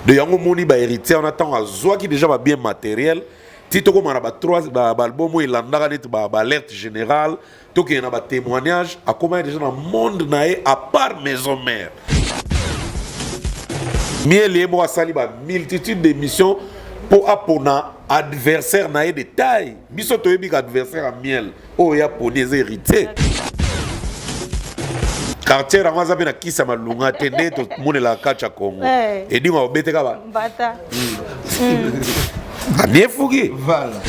de yango moni ba héritier on attend azwa qui déjà ba bien matériel tito ko mara ba 3 ba album il landaka net ba alerte générale to ki na ba témoignage a comment déjà dans monde naé à part maison mère miel yebo asali ba multitude d'émissions pour apona adversaire naé de taille biso to yebi adversaire à miel o ya pour des héritiers quartier rango zabe na kisa malunga tende to monela kacha Congo et dit on bete ka ba bata bien fougué voilà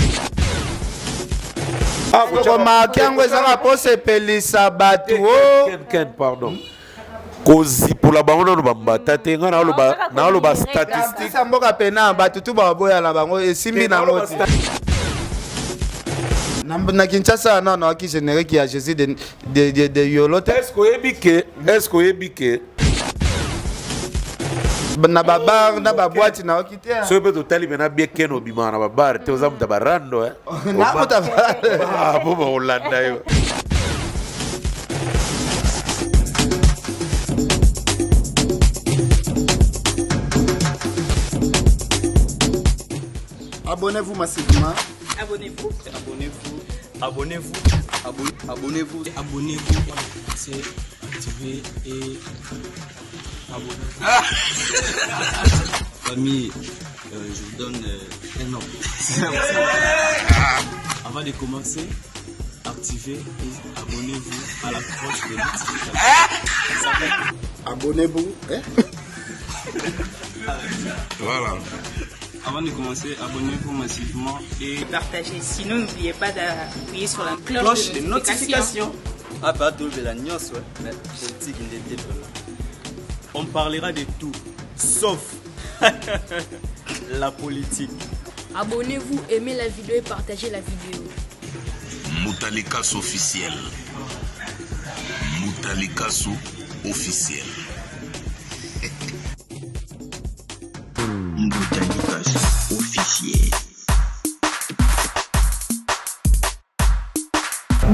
ah koma kiango ezanga pose pelisa batu ken pardon kozi pour la bango no bambata te nga na lo ba statistique sa mboka pena batu tu ba boya la bango esimbi na ngoti na Kinshasa non qui généré qui a Jésus de yolote est-ce que ebike na babar na baboîte na okite so peut total mena bien keno bima na babar te ozamu tabarando na mota ah bo Hollanda yo abonnez-vous massivement. Abonnez-vous. C'est activer et abonnez-vous. Famille, je vous donne un nom. Avant de commencer, activez et abonnez-vous à la cloche de notification. Abonnez-vous. voilà. Avant de commencer, abonnez-vous massivement et partagez. Sinon, n'oubliez pas d'appuyer sur la cloche de notification. Ah, pas de la news, mais politique indépendante. On parlera de tout, sauf la politique. Abonnez-vous, aimez la vidéo et partagez la vidéo. Moutalikas officiel. Moutalikas officiel. Moutalikas officiel.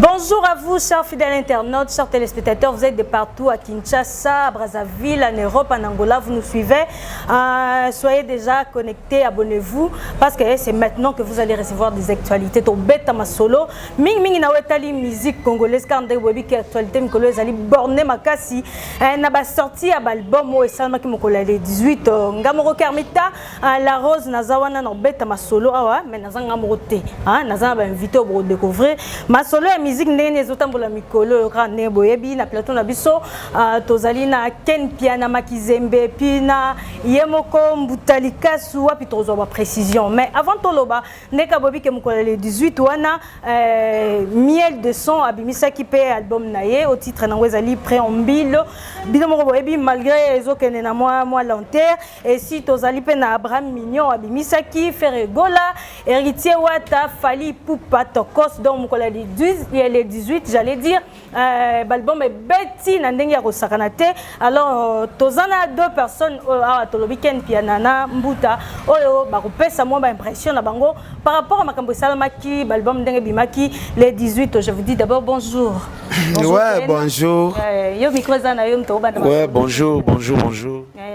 Bonjour à vous, chers fidèles internautes, chers téléspectateurs. Vous êtes de partout à Kinshasa, à Brazzaville, en Europe, en Angola. Vous nous suivez. Soyez déjà connectés, abonnez-vous, parce que c'est maintenant que vous allez recevoir des actualités. Au bêta ma solo, ming ming na wetali musique congolaise quand des webi qui actualité mikolo ezali borné makasi. Na ba sorti à album o esalma ki mokolo le 18 ngamoro Kermita la rose nazawana na bêta ma solo awa mais nazanga morote nazanga ba invité pour découvrir ma solo musique ndenge ezotambola mikolo grande boyebi na plateau na biso tozali na Ken Piana Makizembe pina yemoko Mbutalikasu wapi tozwa ba précision mais avant toloba ndeka bobi ke mokolo le 18 wana miel de son abimisa ki pe album na ye au titre na ezali préambile bino moko boyebi malgré ezokene na moi lenteur et si tozali pe na Abraham Mignon abimisa ki Ferregola héritier wata Fali Poupa Tokos donc mokolo le 18 j'allais dire l'album est bêti na ndenge ya kosakanate alors tozana deux personnes tolobi Ken Piana na Mbuta oyo bakopesa moi ba impression na bango par rapport à makambo salamaki l'album ndenge bimaki les 18 je vous dis d'abord bonjour. Ouais bonjour. Yo micro zana yo mto banda. Ouais bonjour.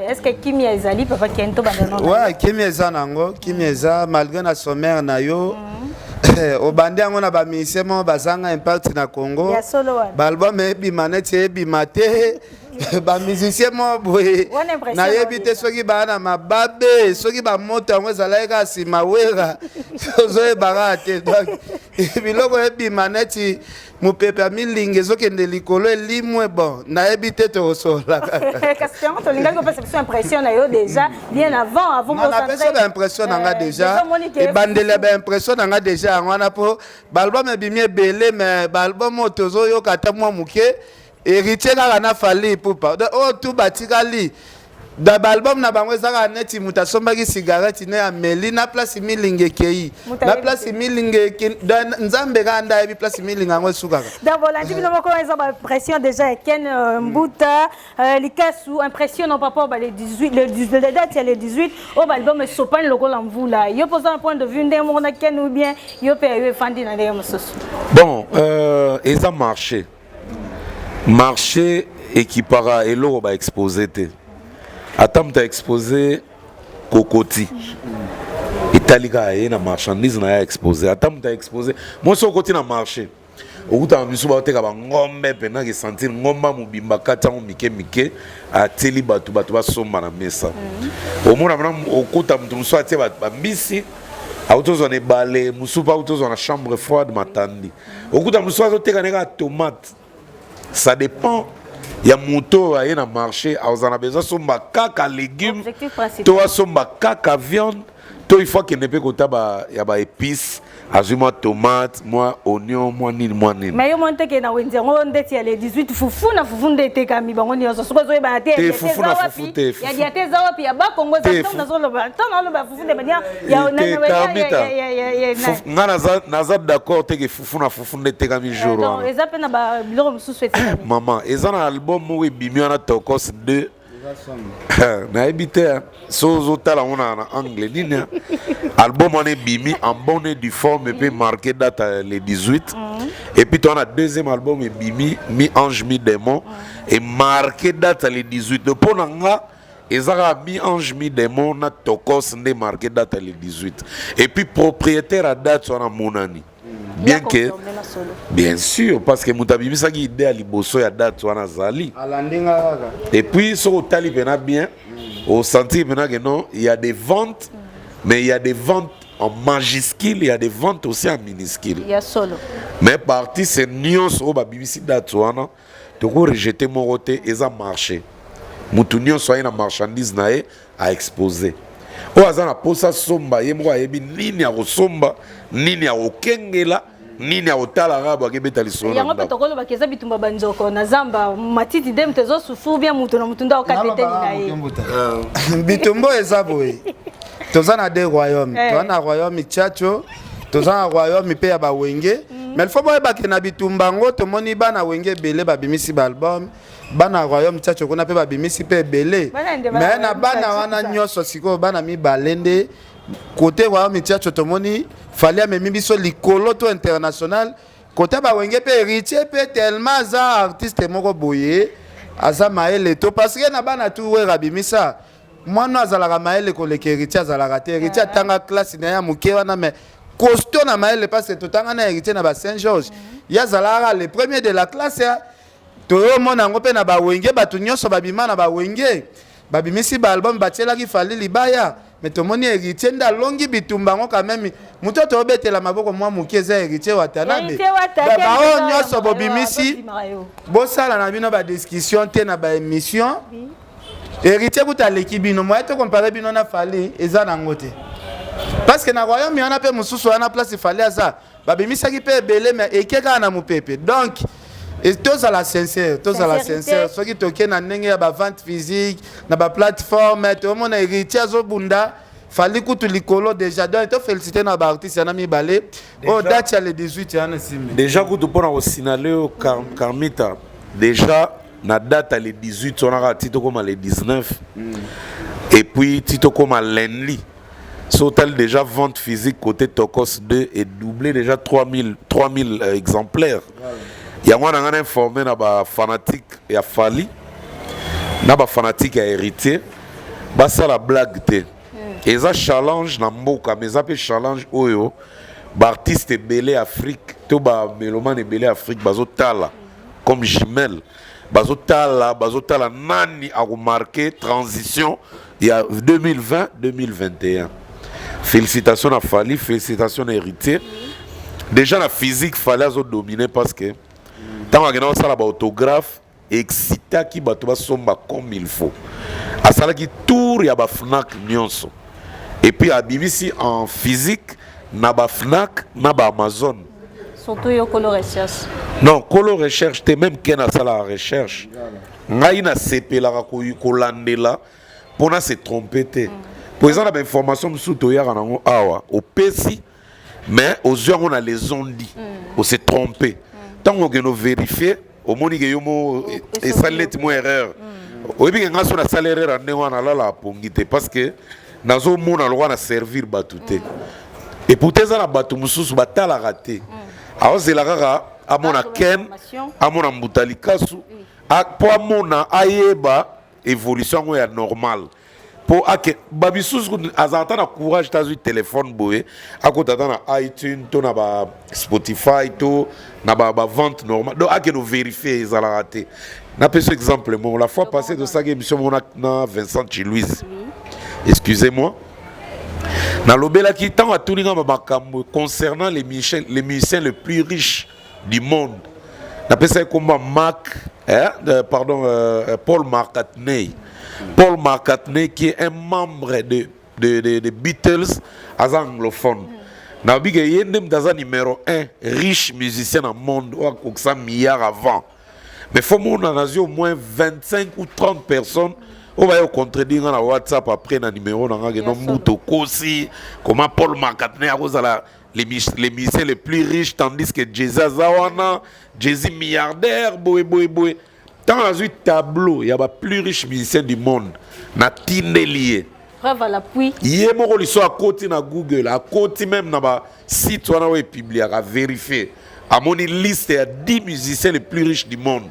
Est-ce que Kimi ezali papa Kento banda non? Ouais Kimi ezanango Kimi eza malgré na sommaire na yo au bandi yango na ba musicien mo bazanga impact na Congo ba album ebimaneti ebimate ba musicien mo boye na yebite soki ba na mababe soki ba moto yango ezalaika sima wera sozo barate donc biloko ebimaneti mupepe milingi ezokende likolo elimwe bon na yebite to sola question to linga ko perception impression na yo déjà bien avant ko concentrer na impression nga déjà e bandele ba impression nga déjà ngwana po ba album ebimie belé mais ba album otozo yo kata mwa muke héritier kaka na Fali Poupa o tout batikali da album na bango ezaka neti muta sombaki cigarette ne ameli na place milinge kei na place milinge nzambe kanda ebi place milinga ngo sukaka da volandi bino moko eza ba pression déjà Ken Mbuta likasu impression non papa ba le 18 le date le 18 au album e sopane lokola mvula yo posa un point de vue ndenge mona Ken ou bien yo pe yo fandi na ndenge mososo bon eza marché et qui para elo ba exposé te Attends, tu as exposé kokoti etalika ye na marchandise na ya exposé ata muta exposé moi so koti na marché okuta misu ba oteka ba ngombe pena ke sentir ngomba mubimba kata mo mike ateli batu basomba na mesa omona mana okuta mutu musu atie ba mbisi autozo ne balé musu pa autozo na chambre froide matandi okuta musu azoteka neka tomate ça dépend. Il y a moto à un marché, on a besoin de caca légumes, to somba caca viande, to il faut qu'il ne peut pas y a ba épices, azuma tomate, moi oignon, moi ni. Mais yo monte que na wenze on deti les 18 fufu na fufu ndete kami bango ni so so ba te fufu na fufu te. Ya dia te zawa pi ya ba Kongo za na zo lo ba. Tona lo ba fufu de bania ya na naza d'accord te que fufu na fufu ndete kami jour. Non, eza pe na ba biloko mususu ete. Maman, eza na album mo bimi na Tokos 2. Na ebité sozo tala on en anglais nini album on est bimi en bonne et due forme et puis marqué date le 18 et puis on a deuxième album et bimi mi ange mi démon et marqué date le 18 de ponanga ezara mi ange mi démon na Tokos ndé marqué date le 18 et puis propriétaire à date on a monani. Bien que, bien sûr, parce que Moutabimi ça qui idée à liboso ya date wana zali. Et puis sur au tali bien, au senti que non, il y a des ventes, mais il y a des ventes en majuscule, il y a des ventes aussi en minuscule. Il y a solo. Mais parti c'est nions au babimisi date wana, tu peux rejeter mon côté et ça marché. Moutounion soit une marchandise nae à exposer. O azana posa somba yemko ayebi nini ya kosomba nini ya kokengela nini ya kotala rabo akebeta lisolo yango pe tokolo bakeza bitumba banzoko na zamba matiti dem tezo sufu bien mutu na mutunda okatete na ye bitumbo eza boye toza na deux royaumes toza na royaume Tchacho toza na royaume pe ya bawenge mais il faut boyeba ke na bitumba ngo tomoni bana wenge bele babimisi ba album bana royaume Tchacho kuna pe babimisi pe bele mais na bana wana nyoso siko bana mi balende côté royaume Tchacho tomoni fallait amemi biso likolo to international côté bawenge pe héritier pe tellement za artiste moko boye aza maele to parce que na bana tu we rabimisa mwana azalaka maele koleka héritier azalaka te héritier tanga classe na ya muke wana mais costaud na maele parce que totanga na héritier na ba Saint Georges ya zalaka le premier de la classe ya toyo mona ngo pe na ba wenge batu nyonso babima na ba wenge babimisi ba album batiela ki fali libaya mais tomoni héritier nda longi bitumba ngo quand même muto to betela maboko mwa muke za héritier watanabe ba o nyonso bobimisi bo sala na bino ba discussion te na ba émission héritier buta leki bino mo eto comparer bino na fali eza na ngote parce que na royaume yana pe mususu wana place fali aza babimisa ki pe belé mais ekeka na mupepe donc et tous à la sincère, ceux qui toquent na ndenge ya ba vente physique, na ba plateforme, tout le monde héritier zo bunda, fallait que tu likolo déjà donc to féliciter na ba artiste na mi balé. Oh date le 18 yana simé. Déjà que tu pona au sinaleo Carmita, déjà na date le 18 on a tito comme le 19. Et puis tito comme lundi. Total déjà vente physique côté Tokos 2 et doublé déjà 3000 exemplaires. Il y a un informé na ba fanatique ya Fali na ba fanatique ya héritier ba ça la blague te et ça challenge na mboka mais ça peut challenge oyo ba artiste belé Afrique to ba mélomane belé Afrique bazo tala comme Jimel bazo tala nani a remarqué transition il y a 2020-2021. Félicitations à Fali, félicitations à héritier. Déjà la physique fallait dominer parce que tant que ça la autographe excité qui bato somba comme il faut à ça qui tour ya ba Fnac nyonso et puis à BBC en physique na ba Fnac na ba Amazon surtout yo Colo Recherche non Colo Recherche te même ken na la recherche ngai na sepela ko landela pona se tromper te pour exemple information msuto ya nango awa au pesi mais aux yeux on a les ondes on s'est trompé. Tant que nous vérifions, au moins que nous et ça l'est moins erreur. Au début quand on a ça l'erreur on a là la pongité parce que dans un monde on a le servir batouté. Et pour tes la batou mususu batala raté. Alors c'est la rara à mon ken à mon ambutalikasu à pour mon ayeba évolution est normale. pour ake babisous azata na courage tazu téléphone boé akota na iTunes to na ba Spotify to na ba vente normale donc ake no vérifier ezala raté na peu exemple moi la fois passée de ça émission on a Vincent Chilouise excusez-moi na lobela ki tant à tout makambo concernant les musiciens les plus riches du monde na peu ça comme Paul McCartney. Paul McCartney qui est un membre de Beatles as anglophone. Na biga yendem daza numéro 1 riche musicien dans le monde ou à 100 milliards avant. Mais faut mon analyser au moins 25 ou 30 personnes on va contredire dans WhatsApp après na numéro na ngeno muto kosi comment Paul McCartney a cause les musiciens les plus riches tandis que Jay-Z Zawana, Jay-Z milliardaire boy. Dans un tableau, il y a les plus riches musiciens du monde. Na tindelié. Preuve à l'appui. Hier, moi, je suis à côté de Google, à côté même de site où on a publié, à vérifier. À mon liste, il y a 10 musiciens les plus riches du monde.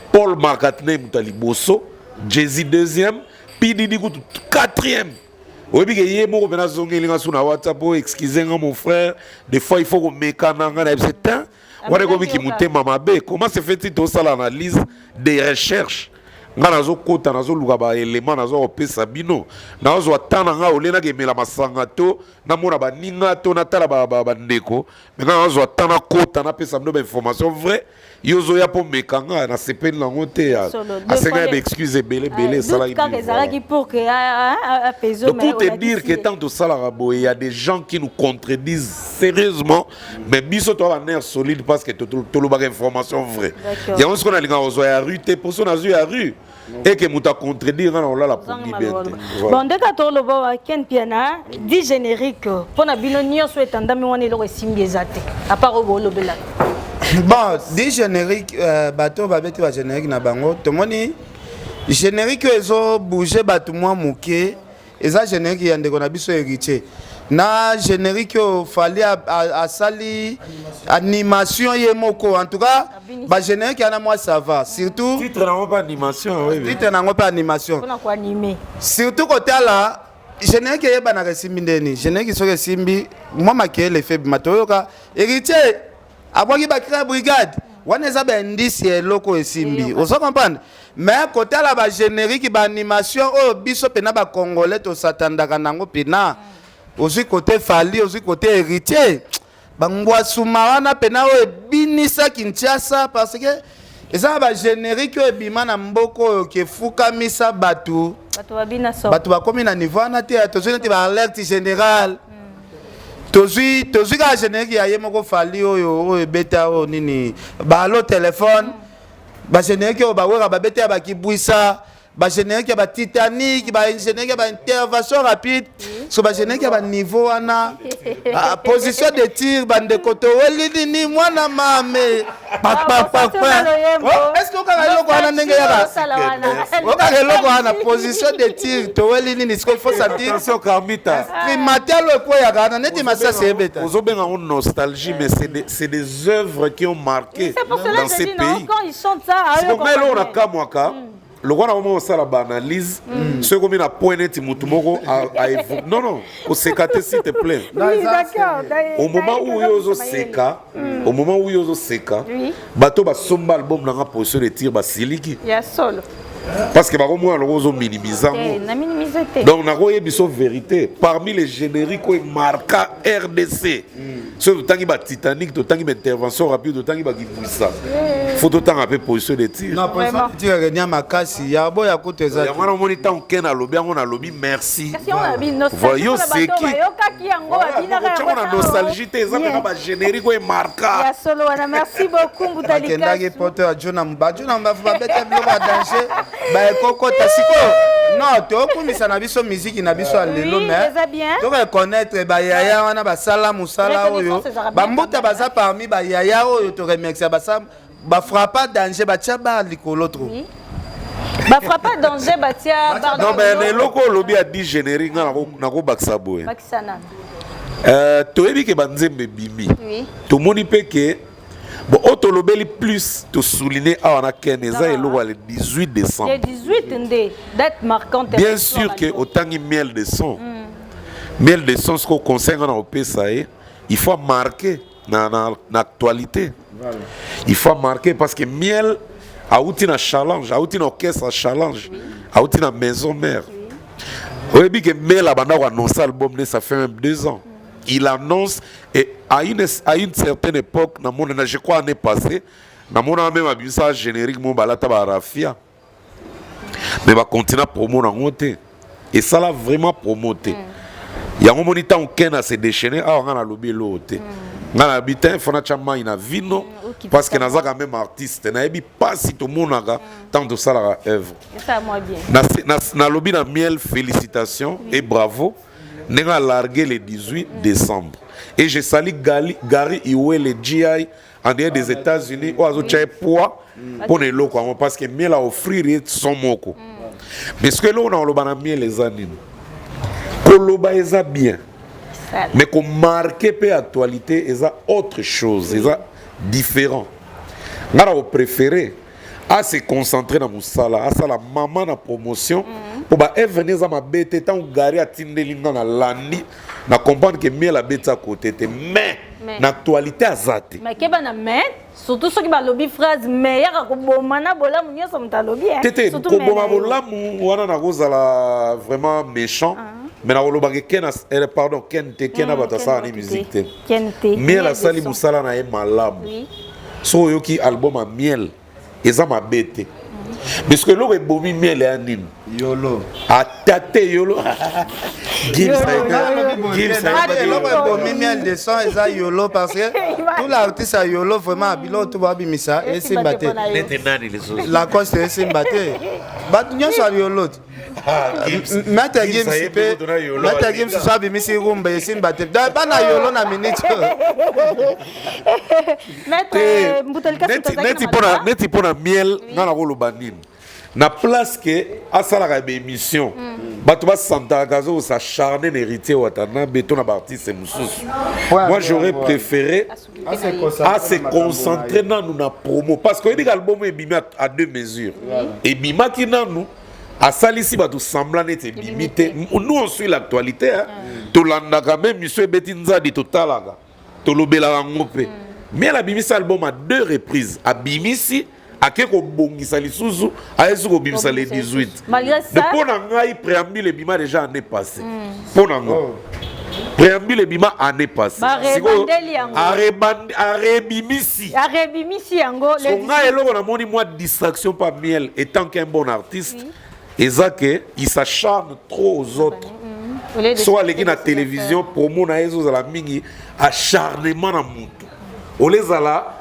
Paul McCartney, Moutali Bosso, Jay-Z deuxième, P. Diddy 4e. Oui, mais hier, moi, je suis à WhatsApp, excusez mon frère, des fois, il faut que je me calme. Comment se fait-il tout ça l'analyse des recherches? Nazo kota nazo lugaba élément nazo opesa bino nazo atana nga olena ke mela masanga to na mona ba ninga to na tala ba ndeko mais nazo atana kota na pesa bino ba information vrai yozo ya po mekanga na sepeli na ngote ya asenga ba excuse belé sala qui pour que apaiser mais pour te dire que tant de sala rabo il y a des gens qui nous contredisent sérieusement mais biso to ba nerf solide parce que to lo ba information vrai il y a ce qu'on a linga ozo ya rue te pour son azu ya rue et que muta contredire on la possibilité. Bon dès que to lo ba ken piana di générique pour na bino nyonso etandami wana eloko esimbi ezate à part o lo bela. Bon di générique bato ba beti ba générique na bango to moni générique ezo bouger bato moi muke eza générique ya ndeko na biso héritier na générique fallait à sali animation yemoko en tout cas ba générique yana moi ça va surtout titre n'a pas animation oui titre n'a pas animation pour quoi animer surtout côté là générique yeba na resimbi ndeni générique so resimbi moi maké les faibles matoyoka héritier aboki ba créer brigade wana eza ba indice eloko esimbi ozo comprendre mais côté là ba générique ba animation o biso pena ba congolais to satandaka nango pena aussi côté Fali aussi côté héritier bangwa sumarana pena o binisa Kinshasa parce que eza ba générique o bima na mboko ke fuka misa batu batu ba komi na niveau na te tozui te ba alerte générale tozui ka générique ya yemoko Fali o beta o nini ba lo téléphone ba générique o ba wera ba beta ba kibwisa ba générique ba Titanic ba générique ba intervention rapide so ba générique ba niveau wana position de tir bande koto weli ni mwana mame est-ce que on a loko wana ndenge ya on a loko wana position de tir to weli ni ce qu'il faut sentir attention Carmita primatel le po ya kana neti masa sebeta ozobenga une nostalgie mais c'est des œuvres qui ont marqué dans ces pays quand ils chantent ça c'est comme là on a kamwaka le roi a au moins ça la banalise ce comme il a pointé Timotoko non au sécaté s'il te plaît au moment où yozo seka au moment où yozo seka bato ba somba album na position de tir ba siliki ya solo parce que au moins le rozo minimisant donc na roye biso vérité parmi les génériques qui marquent RDC ce tangi ba Titanic to tangi ba intervention rapide to tangi ba Kibuisa faut autant un peu position de tir non position de tir renia makasi ya boya kuteza ya mwana moni tant ken a lobby on a lobby merci voyons c'est qui on a nostalgie te ça ba générique qui marquent ya solo wana merci beaucoup Mutali kendage porteur Jona Mbajuna mbafuba beta bilo ba danger ba kokota siko non to kumisa na biso musique na biso lelo mais to reconnaître ba yaya wana ba sala musala oyo ba mbuta baza parmi ba yaya oyo to remercier ba sa ba frappa danger ba tia ba likolo trop ba frappa danger ba tia ba non mais les locaux lobby a dit générique na ko baksa boy bakisana to ebi ke banzembe bimi oui to moni pe ke Bon, autolobeli plus te souligner à Ken Eza et le 18 décembre. Le 18 date marquante. Bien sûr que autant de miel de son. Miel de son, ce qu'on conseille au PSAE, il faut marquer dans l'actualité. Voilà. Il faut marquer parce que miel a outil un challenge, a outil un orchestre challenge, a outil une maison mère. Vous voyez que miel a annoncé l'album, ça fait même 2 ans. Il annonce et à une certaine époque, je crois l'année passée, dans mon même abusage générique, mon balata barafia. Mais va continuer à promouvoir. Et ça l'a vraiment promoté. Il y a un moment où on a se déchaîné, on a lobby l'autre. On a habité, il faut que vino parce que nous avons même artiste. Nous n'avons pas si tout le monde a tant de ça à l'œuvre. Ça moi bien. Nous avons lobby dans miel, félicitations et bravo. Nous avons largué le 18 décembre. Et je salue Gary Iwe, le GI, en dehors des États-Unis, où ils ont poids pour les locaux. Parce que miel a offert son moko. Mais ce que nous avons dans miel, les années. Koloba eza bien, mais qu'on marque peu actualité eza autre chose, eza différent. Ngara au préféré à se concentrer dans musala, à ça la maman na promotion pour ba venir za ma bête tant gari a tindelinga na landi na comprendre que mieux la bête à côté mais l'actualité azate. Mais que bana mais surtout ceux qui ba lobby phrase meilleure ko bomana bola munyo som ta lobby hein. Tete ko boma bola mu wana na kozala vraiment méchant. Mais na olobake pardon kente kena batasa ni musique te mais la sali musala na e malamu so yoki album a miel eza mabete parce que lo ebomi miel ya nini yolo atate yolo Gims lo ebomi miel de son eza yolo parce que tout l'artiste a yolo vraiment bilo to ba bimisa et simbate la cause c'est simbate bat nyonso yolo Mata Gims soit bimisi rumba et simbate bana yolo na minute neti pona miel na la kolobanine na place que à ça la émission bato ba santa gazo s'acharner héritier watana béton na artiste mususu. Moi j'aurais préféré à se concentrer dans nous na promo parce que l'album est bimé à 2 mesures et bima qui na nous à salisi bato semblant être limité. Nous on suit l'actualité to landa quand même monsieur Betinza di totalaga to lobela ngope mais la bimisi album à 2 reprises à bimisi akeko bongisa lisusu ayesuko bimisa le 18 malgré ça pour ngai préambule bima déjà année passée pour nango préambule bima année passée arebimisi yango le ngai eloko na moni moi distraction par miel étant qu'un bon artiste et ça que il s'acharne trop aux autres soit les na télévision promo na ezo za la mingi acharnement na mutu on les a là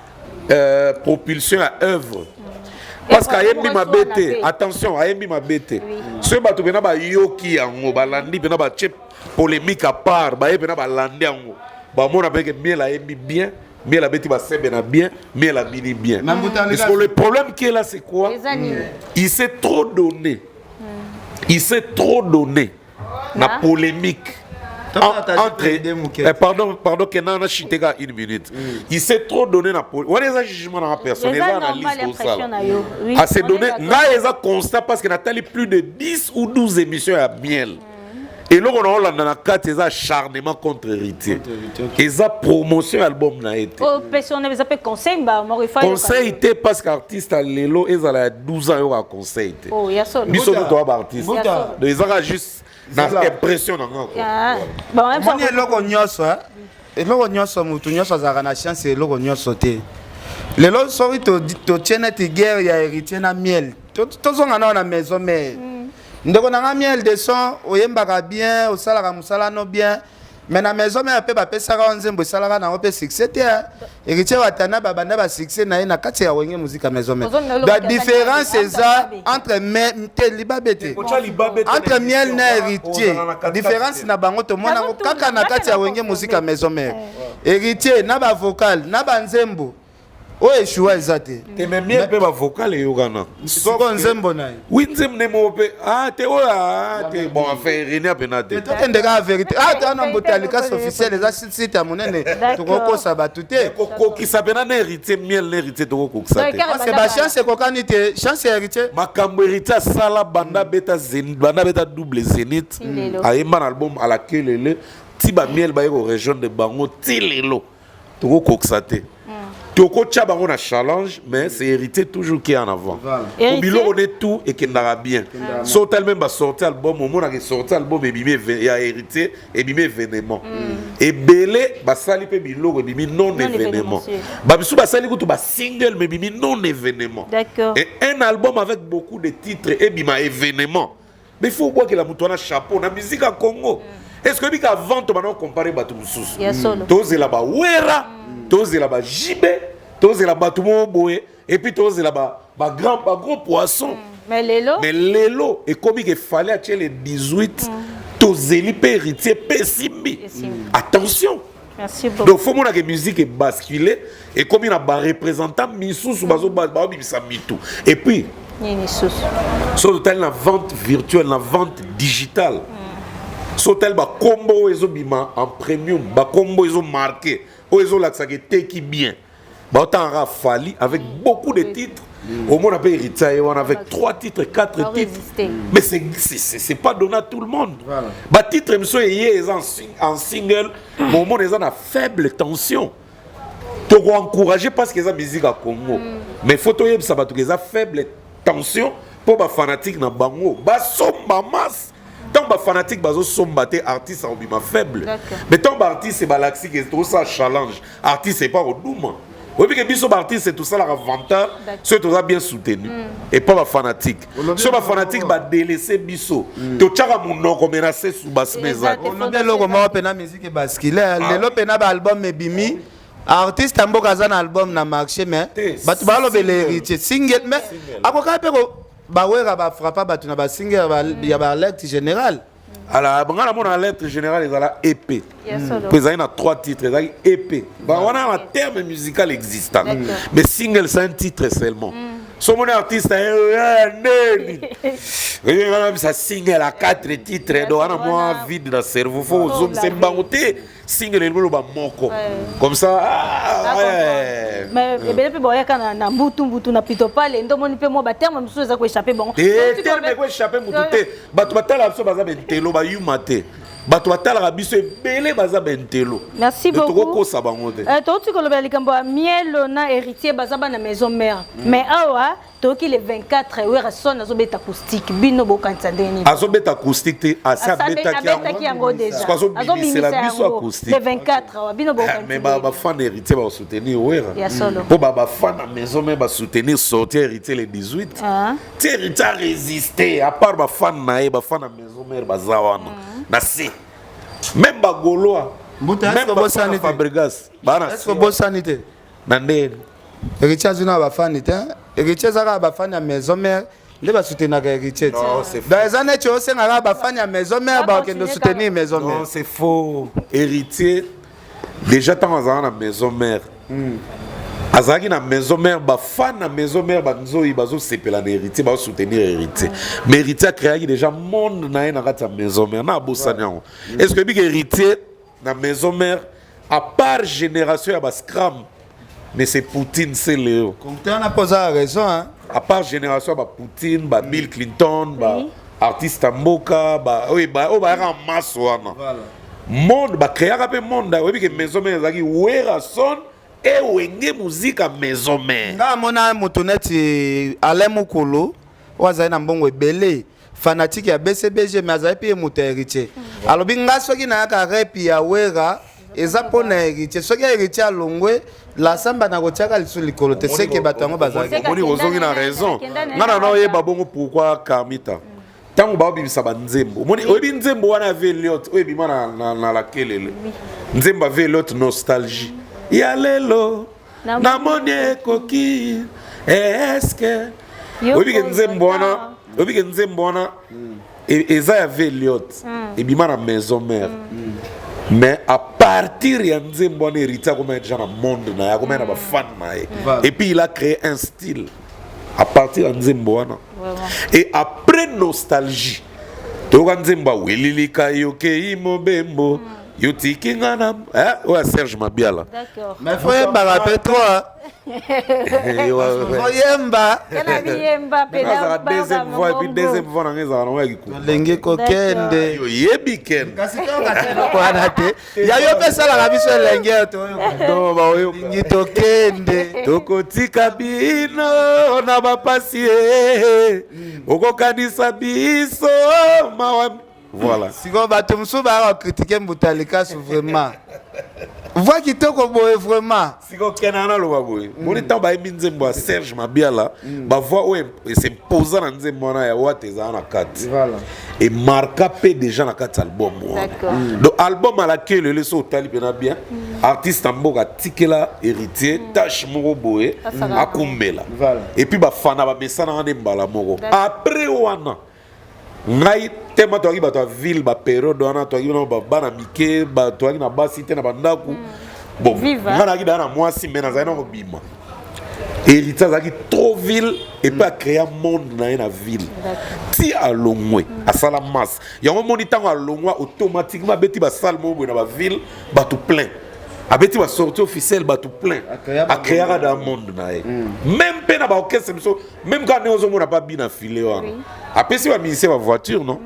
propulsion à œuvre parce qu'ayembi ma bête attention ayembi ma bête ce bato bena ba yoki yango balandi bena ba chep polémique à part ba bena ba landi yango ba mona beke miel ayembi bien miel la bête ba sebena bien miel la mini bien parce que le problème qui est là c'est quoi il s'est trop donné la polémique entre pardon Kenan Chitega 1 minute. Il s'est trop donné la politique. On a jugement dans la personne, les analyses pour ça. À se donner, là ils ont constat parce que Nathalie plus de 10 ou 12 émissions à miel. Et là on a dans la carte ils ont acharnement contre héritier. Ils ont promotion album na été. Oh personne ne peut conseil bah moi il faut conseil était parce qu'artiste à Lelo ils ont 12 ans à conseil. Oh il y a ça. Ils sont toi artiste. Ils ont juste na impression na ngako. Bon même ça. On est loko nyoso eloko nyonso mutu nyonso azalaka na chance eloko nyonso te lelo soki totiene ti guerre ya héritier na miel tozonga nao na maison mare ndeko nanga miel de son oyembaka bien osalaka mosala no bien mais na maison mare mpe bapesaka nzembo esalaka nango mpe succès te héritier watana babanda basuccès na ye na kati ya wenge muzika maison mare la différence eza entre libabe te entre miel na héritier différence na bango tomona ngo kaka na kati ya wenge muzika maison mare héritier na bavocal na banzembo oyo échoua eza te mais miel mpe bavocal eyokana soko nzembo na ye wi nzembo nde moko mpe te oyo te bon enfin renia mpena te tokende kaka vérité tana mboto ya likasi officiel eza site ya monene tokokosa bato te kokokisa mpena na héritier miel na héritier tokokokisa te parce bachance ekokani te chance ya héritier makambo héritier asala banda beta double zénith ayemba na album alakelele ti bamiel baye korejoindre bango ti lelo tokokokisa te tokotya bango na challenge mais c'est héritier toujours qui est en avant biloko ne tout ekendaka bien so tellement basorti album omonaka sorti album ebimi ya héritier ebimi événement ebele basali mpe biloko ebimi non événement babisu basali kutu basingle mais ebimi non événement et un album avec beaucoup de titres ebima événement mais il faut voir que la moto na chapeau na musique à Congo est-ce que bika avant to bana comparer bato mususu tozela ba wera tozela ba jibe tozela bato mo boye et puis tozela ba gros poisson mais lelo et comme il fallait acheter les 18 tozeli pe héritier pe simbi attention. Merci beaucoup. Donc, il faut que la musique est basculée et comme il y a des représentants, et puis, sur la vente virtuelle, la vente digitale, sur la combo en premium, la combo marqué, qui bien, avec beaucoup de titres. Au moins, on a héritier, on avec 3 titres, 4 titres. Mais c'est pas donné à tout le monde. Les titres, en single, mais au moins, ils ont une faible tension. Tu dois encourager parce qu'ils ont musique à Congo. Mais il faut que ça soit une faible tension pour les fanatiques dans Bango. Ils masse. Tant que les fanatiques sont artistes sont faibles. Mais tant que les artistes c'est tout ça challenge. Artiste c'est pas au douma. Oui, parce que les artistes, c'est tout ça l'avantage, ceux qui sont bien soutenus. Et pas les fanatiques. Ceux les fanatiques vont délaisser Bisso. Tu as mon nom comme menacé sous basse maison. On a le moment où la musique est basculée. Le album est bimi. Artiste tambo kazana album na marché mais batu balo beléritier single mais akoka pe ko bawera ba frappa batu na ba single ya ba alerte général. Alors, dans la lettre générale, ils ont épée. Ils ont 3 titres, ils ont épée. On a un terme musical existant. Mais single, c'est un titre seulement. Si mon artiste ça single à 4 titres, donc on a moins vide dans le cerveau. Il faut que c'est bangoté. Single et moko. Comme ça, mais il y a un mbutu na pito pale ndo moni pe mo ba terme musu za ko échapper bon terme ko échapper mutu bato batala biso baza bentelo ba yumate bato batala biso ebele baza bentelo. Merci beaucoup. Toko sa bango te to ko lobela likambo miel na héritier baza na maison mère mais awa toki le 24 wera son azobeta acoustique bino bo kanisa ndeni azobeta acoustique te asa beta ki yango déjà azobimisa la biso acoustique le 24 bino bo kanisa mais ba fan héritier ba soutenir wera po ba fan na maison mère ba soutenir sortir héritier le 18 héritier a résisté à part ba fan na e ba fan na maison mère bazawana na si même ba goloa même ba fan Fabregas bana est-ce que bo sanité nandeni héritier azuna ba fan te héritier zaka ba fan ya maison mère les ba soutenir héritier dans les années tu sais ngaka ba fan ya maison mère ba kendo soutenir maison mère non c'est faux héritier déjà tant à la maison mère azaki na maison mère ba fan na maison mère ba nzoyi bazo sepela na héritier ba soutenir héritier mais héritier a créé déjà monde na na kata maison mère na bosanya est-ce que big héritier na maison mère à part génération ya ba scram mais c'est Poutine c'est Léo compteur n'a pas raison hein à part génération ba Poutine ba Bill Clinton ba artiste Mboka ba oui ba o ba en masse wana monde ba créer un monde oui que maison mère zaki wera son et wenge musique à maison mère nga mona motoneti Alain Mukolo waza na mbongo ebele fanatique ya BCBG mais azali pe moto héritier alors binga soki na ka rap ya wera eza pona héritier soki héritier alongwe la samba na kotiaka lisu likolo te seke batango bazali moni ozongi na raison ngana na oyeba bongo pourquoi Kamita tango ba bibisa ba nzembo moni oyebi nzembo wana Veliot oyebi mana na la kelele nzembo Veliot nostalgie ya lelo na moni koki est-ce que oyebi ke nzembo wana eza ya Veliot ebima na maison mère mais à partir ya nzembo wana héritier comme déjà dans monde na comme na ba fan na et puis il a créé un style à partir ya nzembo wana et après nostalgie toka nzembo welilika yoke imobembo yotiki ngana ouais Serge Mabiala d'accord mais faut yemba rappelle toi yemba kana biyemba peda deuxième fois et puis deuxième fois na ngeza na waki ku lenge kokende yo yebi ken kasi to katelo ko anate ya yo pesa la biso lenge to no ba yo ngi tokende tokotika bino na bapasi okokanisa biso mawa voilà siko bato musu ba critiquer Mutalika vraiment voix kitoko boye vraiment siko kenana lo baboy moni temps ba nzembo ya Serge Mabiala ba voix ouais c'est posant na nzembo na ya wateza na kati voilà et marqué peu déjà na kati album d'accord donc album à laquelle le so tali pena bien artiste amboka tikela héritier tâche moko boye akumbela voilà et puis ba fana ba mesana ngane mbala moko après wana ngai tema toaki bato ya ville ba période wana toaki na bana mike toaki na basi te na bandaku bon nga naki baya na mwasi me nazali na kobima héritier azalaki trop ville et puis acréa monde na ye na ville ti alongwe asala masse yango moni ntango alongwa automatiquement abeti basale moko boye na baville bato plein abeti basortie officielle bato plein acréaka da monde na ye même mpe na baorchestre biso même quand ne ozomona pa bina file wana apesi bamusicien bavoiture non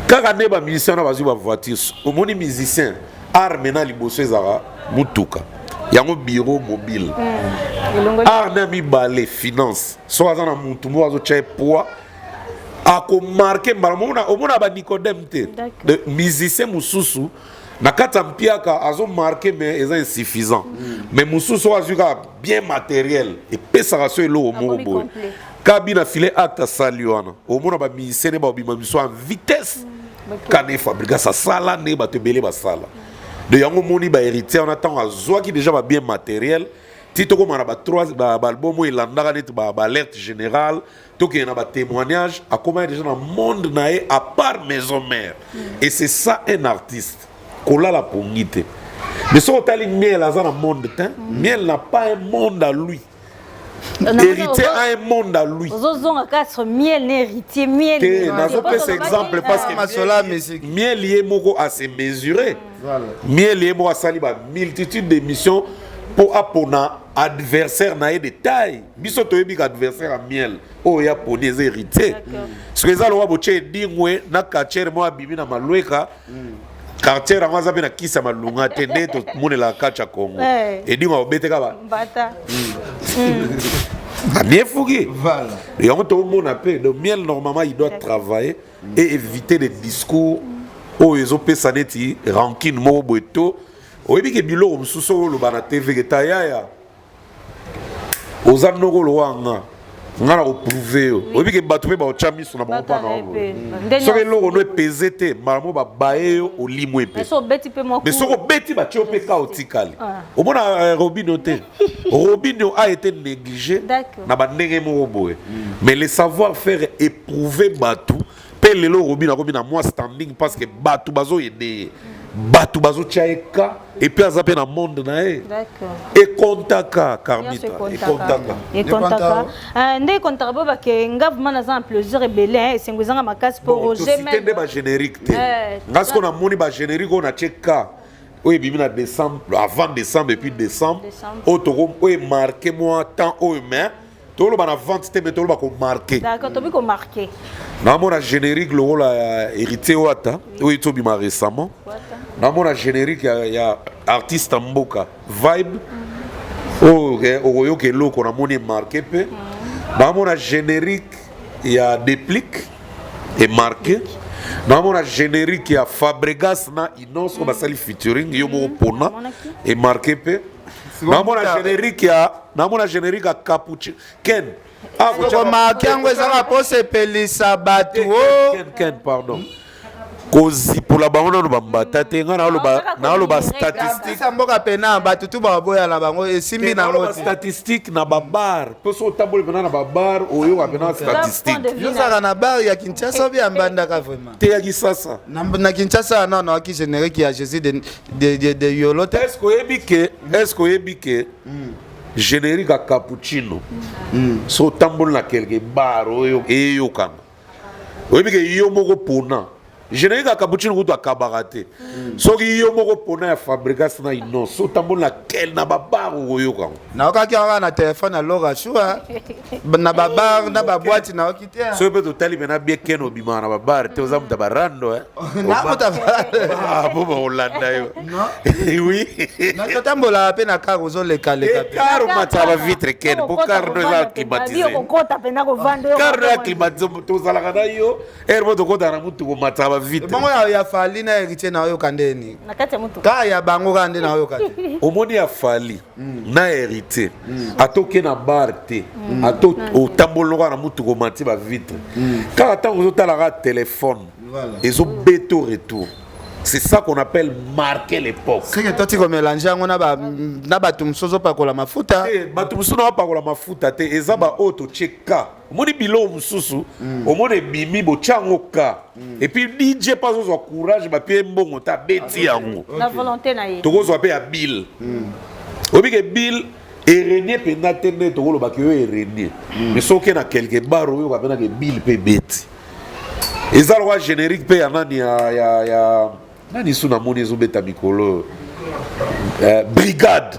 kaka nde bamusicien wana bazwi bavoiture omoni musicien arme na liboso ezaka mutuka yango bureau mobile art na mibale finance so aza na mutu moko azotya poids akomarke mbala omona banicodème te musicien mosusu na kati ya mpiaka azomarke mais eza insuffisant mais mosusu oyo azwi kaka bien matériel epesaka so eloko moko boye kaka bina file acte asali wana omona bamusicien ne baobima miso en vitesse kana efabrika sasala nde bato ebele basala de yango moni bahéritier wana ntango azwaki déjà babien matériel ti tokóma na baalbum oyo elandaka neti baalerte générale tokende na batémoignage akomaki déjà na monde na ye à part maison mère et c'est ça un artiste kolala pongi te mais soki otali miel aza na monde te miel n'a pas un monde à lui héritier a un monde à lui ozozonga kati miel ne héritier miel te nazopesa exemple parce que miel ye moko ase mesuré miel ye moko asali bamultitude d'émissions mpo apona adversaire na ye de taille biso toyebi ka adversaire ya miel oyo ya poni eza héritier soki eza lokola botie edingwe na kachere moko abimi na malweka quartier yango aza mpe na kisa malunga te nde tomonelaka kati ya congo edingwa obeteka mbata abiefuki yango tomona mpe le miel normalement il doit travailler et éviter les discours oyo ezopesa neti rancune moko boye to oyebi ke biloko mosusu oyo oloba na tv keta yaya oza noko olowanga nga na koprouve yo oyebi ke bato mpe baotya miso na bango mpana ono soki eloko no epeze te mbala mo babaye yo olimo epe mais soki obeti batie yo mpe ka otikali omona robino te robino a été négligé na bandenge moko boye mais le savoir faire éprouver bato mpe lelo robino akomi na mwa standing parce que bato bazoyede ye bato bazotia ye ka epuis aza mpe na monde na ye ekontaka carmita ekontaka nde ekontaka bo bake nga vraimen naza na plaisir ebele esengo ezanga makasi mpo roger nde bagénérique te nga siko namoni bagénérique oyo natie ka oyo ebimi na décembre avant décembre et puis décembre oyo emarke mwa temps oyo mais toloba na vente te mais toloba komarke namona générique lokola ya héritier wata oyo tobima récemment namona générique ya artiste mboka vibe oyo okoyoka eloko namoni emarke mpe namona générique ya déplique emarke namona générique ya Fabregas na Inos oyo basali featuring yo moko pona emarke mpe namona générique ya Capuchin Ken komarke yango ezaka mpo sepelisa bato Ken pardon kozi pour la bango no bambata te nga na lo ba statistique ça mboka pena batu tu ba boya la bango esimbi na lo ngoti statistique na babar poso tabole pena na babar oyo apena statistique yo saka na bar ya Kinshasa bi ambanda ka vraiment te ya Kisasa na Kinshasa non qui générique qui a Jésus de yolo est-ce que ebike générique à cappuccino so tambole na quelque bar oyo eyokana oyebike yo moko pona générique à cappuccino kutu akabarate soki yo moko pona ya fabrication na ino so tambole na quel na babar oyoka na okaki na téléphone na loga shua na babar na baboîte na okite so pe totali mena bien keno bima na babar te ozamu ta barando na muta ah bo Hollanda yo oui na totambola pe na car ozo le car mata ba vitre ken bo car no za climatisé car no climatisé tozala kana yo erbo to kota na mutu ko mata vite bango ya fali na héritier na yo kandeni nakati mutu ka ya bango kande na yo kande omoni ya fali na héritier atoke na bar te ato otamboloka na mutu ko mati ba vitre ka tango zotala ka téléphone ezo beto retour. C'est ça qu'on appelle marquer l'époque. C'est que toi tu comme mélanger on a ba tumsozo pa kola mafuta. Batumsozo na pa kola mafuta te ezaba auto cheka. Moni bilo mususu, omone bimi bo changoka. Et puis DJ pas zo courage ba pie mbongo ta beti yango. La volonté na ye. Toko zo pe ya Bill. Obi ke Bill erenie pena tene toko lo ba ke erenie. Mais soki na quelque bar oyo ba pena ke Bill pe beti. Ezalo wa générique pe ya nani ya nani suna moni ezobeta mikolo brigade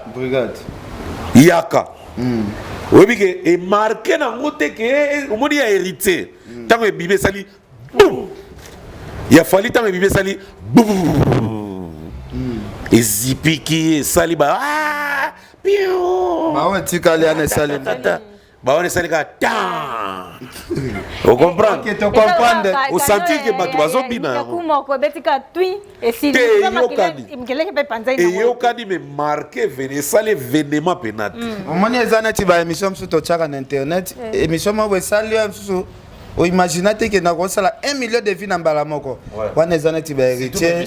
yaka oyebike emarke nango te ke omoni ya héritier ntango ebibe esali ya fali ntango ebibe esali ezipiki esali bawe tikali ana esali baone esali ka o comprendre tu comprendre o sentir que bato bazobina eyokani me marqué esali événement penate omoni eza neti ba émission mosusu totiaka na internet émission moko esali yo mosusu oimagina te ke nakosala 1 million de vues na mbala moko wana eza neti ba héritier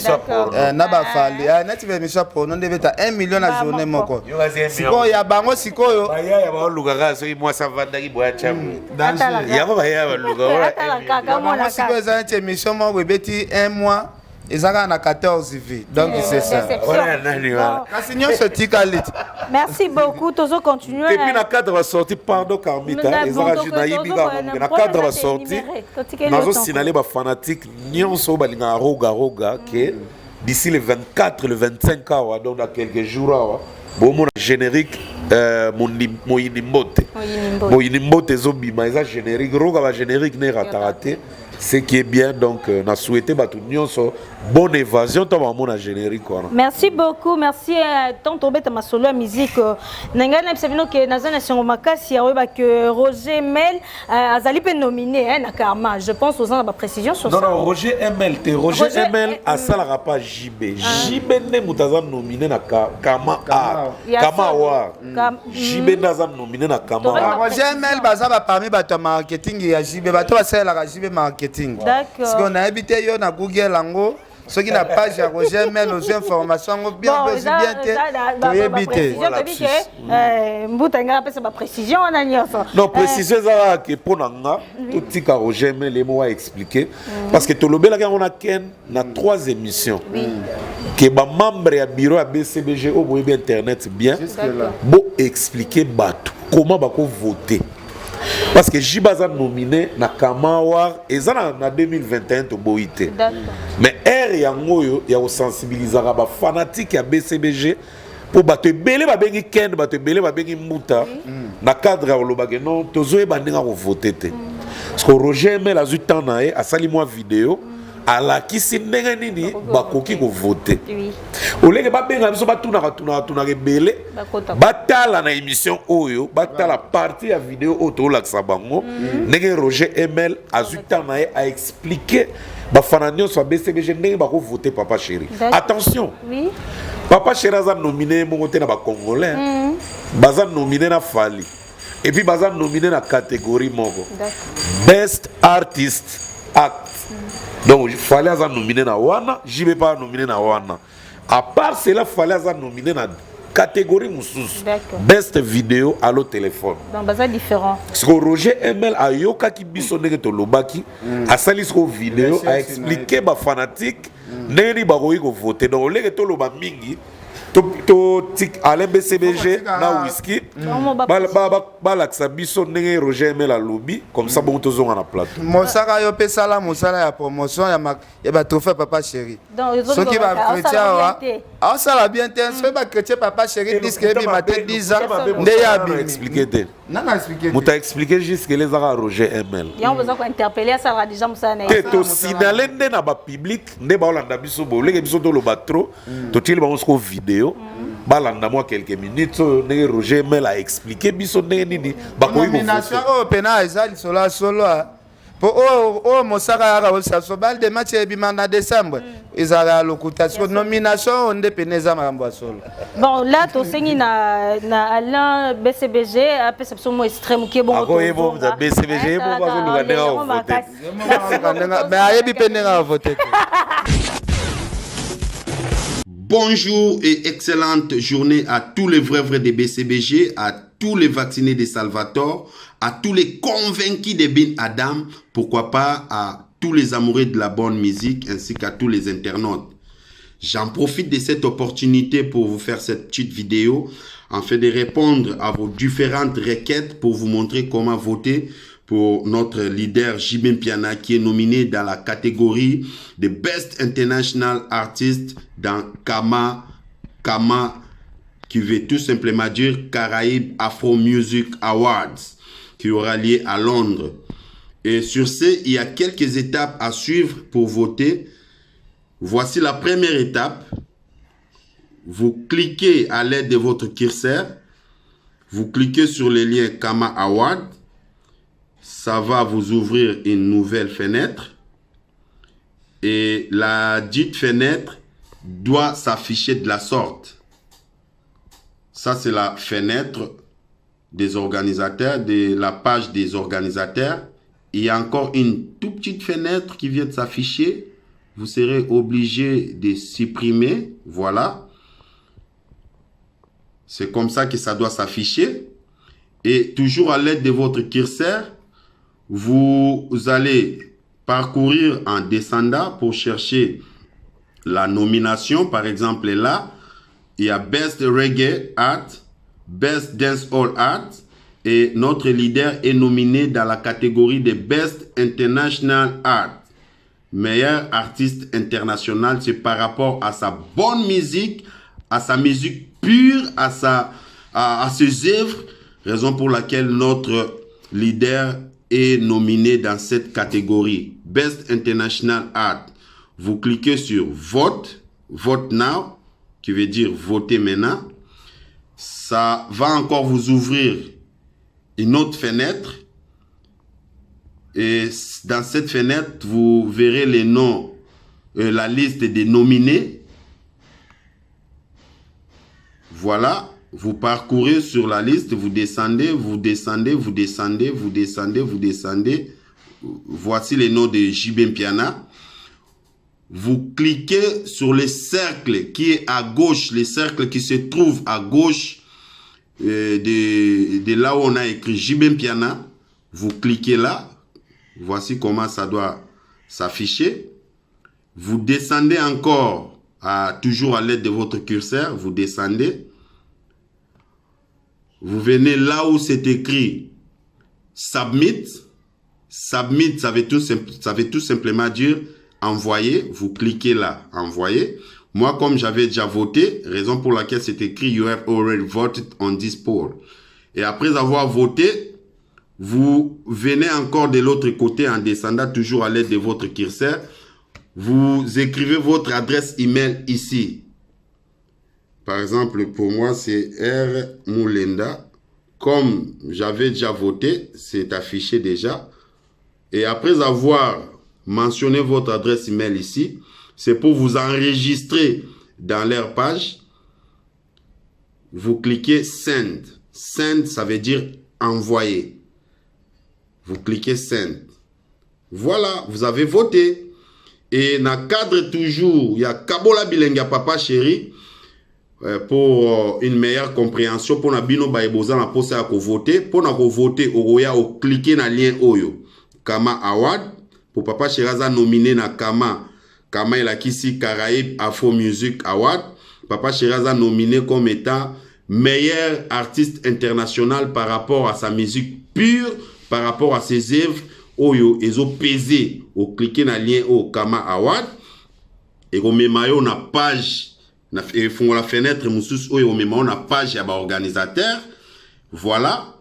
na bafali neti ba émission prono nde beta 1 million na journée moko sikoyo ya bango sikoyo bayaya baolukaka soki mwasi avandaki boya chambre yango bayaya baluka sikoyo eza neti émission moko ebeti 1 mois ezaka na 14 vies donc c'est ça kasi nyonso tikali. Merci beaucoup tozo continuer et puis na cadre va sortir pardon Carmita ezaka jina yibika na cadre va sortir nazo signaler ba fanatique nyonso balinga roga que d'ici le 24 le 25 awa donc dans quelques jours bon mon générique Moyinimbote zobima eza générique roga ba générique ne ratarate. Ce qui est bien, donc, on a souhaité bonne évasion, mon générique. Merci beaucoup, merci à Tonton Beta ma solo musique. Nangana Psavino que Nazana Makasi que Roger Mel Azali peut nominer na Karma. Je pense aux gens de précision sur ça. Non, Roger ML, Roger ML a ça la pas JB. JB ne moutazan nominé na Kama A. Kama Wa. JB nazan nominé na Kama A. Roger ML bazaba parmi bato marketing ya JB bato basala la JB marketing. D'accord. Parce qu'on a habité yo na Google lango. Ceux qui n'a pas j'ai Roger ML nos informations bien précision non précision ça que pour nanga tout tika Roger ML les mots à expliquer parce que tout le bel on a ken na 3 émissions que ba membre ya bureau à BCBG au web internet bien bon expliquer batou comment ba ko voter. Parce que Jibaza nominé na Kamawar et ça en 2021 to boité. Mais yango ya sensibiliser ba fanatique ya BCBG pour battre belé ba bengi ken battre belé ba bengi muta na cadre au lobage non tozoe bandinga ko voter te. Parce que Roger Mel a eu temps na a sali moi vidéo ala kisi ndenge nini bakoki ko voter. Oleke ba benga biso batuna belé batala na émission oyo batala partie ya vidéo auto la sabango ndenge Roger ML a eu temps na a expliquer ba fananyo so BCBG ndenge bako voter papa chéri. Attention. Oui. Papa chéri a nominé mon côté na ba congolais. Baza nominé na Fali. Et puis baza nominé na catégorie moko. Best Artist Act. Donc il fallait avoir nominé na wana, j'y vais pas nominer na wana. À part cela, il fallait avoir nominé na catégorie moussous. Best vidéo à l'autre téléphone. Donc c'est différent. Parce que Roger ML a yoka ki biso nege to lobaki, a sali ko vidéo a expliqué ba fanatique, neni ba ko voter. Donc le to loba mingi. To tik Alain BCBG na whisky balakisa biso ndenge Roger Mel alobi comme ça bon tozonga na plateau mosaka yo pesala mosala ya promotion ya ba trophée papa chéri soki ba chrétien wa ça bien te so ba chrétien papa chéri disque bi matin 10 ans nde ya bi expliquer te nana expliquer muta expliquer juste que les ara Roger ML ya on besoin ko interpeller ça va déjà musana te to signaler nde na ba public nde ba olanda biso bo leke biso to lo batro to tili ba on ko vidéo balanda moi quelques minutes ne Roger Mel a expliqué biso neni bakoyi ko nomination o pena ezali solo po o mosaka ya ka so bal de match e bimana décembre ezala lokutation nomination on de peneza makambo solo. Bon là to sengi na Alain BCBG a perception mo extrême qui bon to bon BCBG bon ba ko luka ndega mais ayebi penega voter. Bonjour et excellente journée à tous les vrais des BCBG, à tous les vaccinés de Salvatore, à tous les convaincus de Bin Adam, pourquoi pas à tous les amoureux de la bonne musique ainsi qu'à tous les internautes. J'en profite de cette opportunité pour vous faire cette petite vidéo afin de répondre à vos différentes requêtes pour vous montrer comment voter pour notre leader Jibin Piana qui est nominé dans la catégorie de Best International Artist dans Kama, qui veut tout simplement dire Caraïbes Afro Music Awards, qui aura lieu à Londres. Et sur ce, il y a quelques étapes à suivre pour voter. Voici la première étape. Vous cliquez à l'aide de votre curseur. Vous cliquez sur le lien Kama Award. Ça va vous ouvrir une nouvelle fenêtre. Et la dite fenêtre doit s'afficher de la sorte. Ça, c'est la fenêtre des organisateurs, de la page des organisateurs. Il y a encore une toute petite fenêtre qui vient de s'afficher. Vous serez obligé de supprimer. Voilà. C'est comme ça que ça doit s'afficher. Et toujours à l'aide de votre curseur, vous allez parcourir en descendant pour chercher la nomination. Par exemple, là, il y a Best Reggae Art, Best Dancehall Art. Et notre leader est nominé dans la catégorie de Best International Art. Meilleur artiste international, c'est par rapport à sa bonne musique, à sa musique pure, à ses œuvres. Raison pour laquelle notre leader est nominé dans cette catégorie. Best International Art. Vous cliquez sur Vote, Vote Now, qui veut dire voter maintenant. Ça va encore vous ouvrir une autre fenêtre. Et dans cette fenêtre, vous verrez les noms, la liste des nominés. Voilà. Vous parcourez sur la liste, vous descendez, vous descendez, vous descendez, vous descendez, vous descendez. Voici les noms de Jibin Piana. Vous cliquez sur le cercle qui est à gauche, le cercle qui se trouve à gauche de là où on a écrit Jibin Piana. Vous cliquez là. Voici comment ça doit s'afficher. Vous descendez encore, toujours à l'aide de votre curseur, vous descendez. Vous venez là où c'est écrit Submit. Submit, ça veut tout simplement dire envoyer. Vous cliquez là, envoyer. Moi, comme j'avais déjà voté, raison pour laquelle c'est écrit You have already voted on this poll. Et après avoir voté, vous venez encore de l'autre côté en descendant toujours à l'aide de votre curseur. Vous écrivez votre adresse email ici. Par exemple, pour moi, c'est R. Moulenda. Comme j'avais déjà voté, c'est affiché déjà. Et après avoir mentionné votre adresse email ici, c'est pour vous enregistrer dans leur page. Vous cliquez Send. Send, ça veut dire envoyer. Vous cliquez Send. Voilà, vous avez voté. Et dans le cadre toujours, il y a Kabola Bilenga Papa Chéri pour une meilleure compréhension. Pour na bino baeboza na posa ya voter. Pour na voter, oya o cliquer na lien oyo. Kama Award. Pour Papa Chéri aza nominé na Kama. Kama il a kisi Caraïbe Afro Music Award. Papa Chéri aza nominé comme étant meilleur artiste international par rapport à sa musique pure, par rapport à ses œuvres. Oyo ezo pesé au cliquer na lien au Kama Award et au memayo na page na font la fenêtre musus oyo memayo na page ya ba organisateur voilà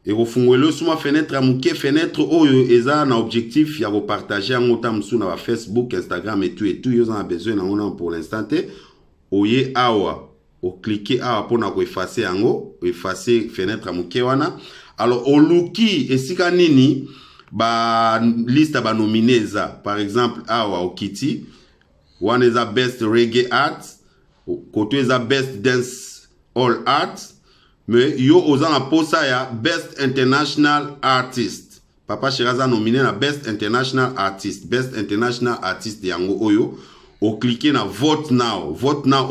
et au font le suma fenêtre amuke fenêtre oyo eza na objectif ya ko partager en autant musu na Facebook, Instagram et tout yo en besoin na on pour l'instant te oye awa au cliquer awa pour na ko effacer yango effacer fenêtre amuke wana. Alors, au Luki et Sika Nini, ba liste ba nomineza, par exemple, awa au Kitty, one is a best reggae art, côté is a best dance all art, mais yo ozan la posa ya best international artist. Papa Chiraza nominé na best international artist yango oyo, au cliquer na vote now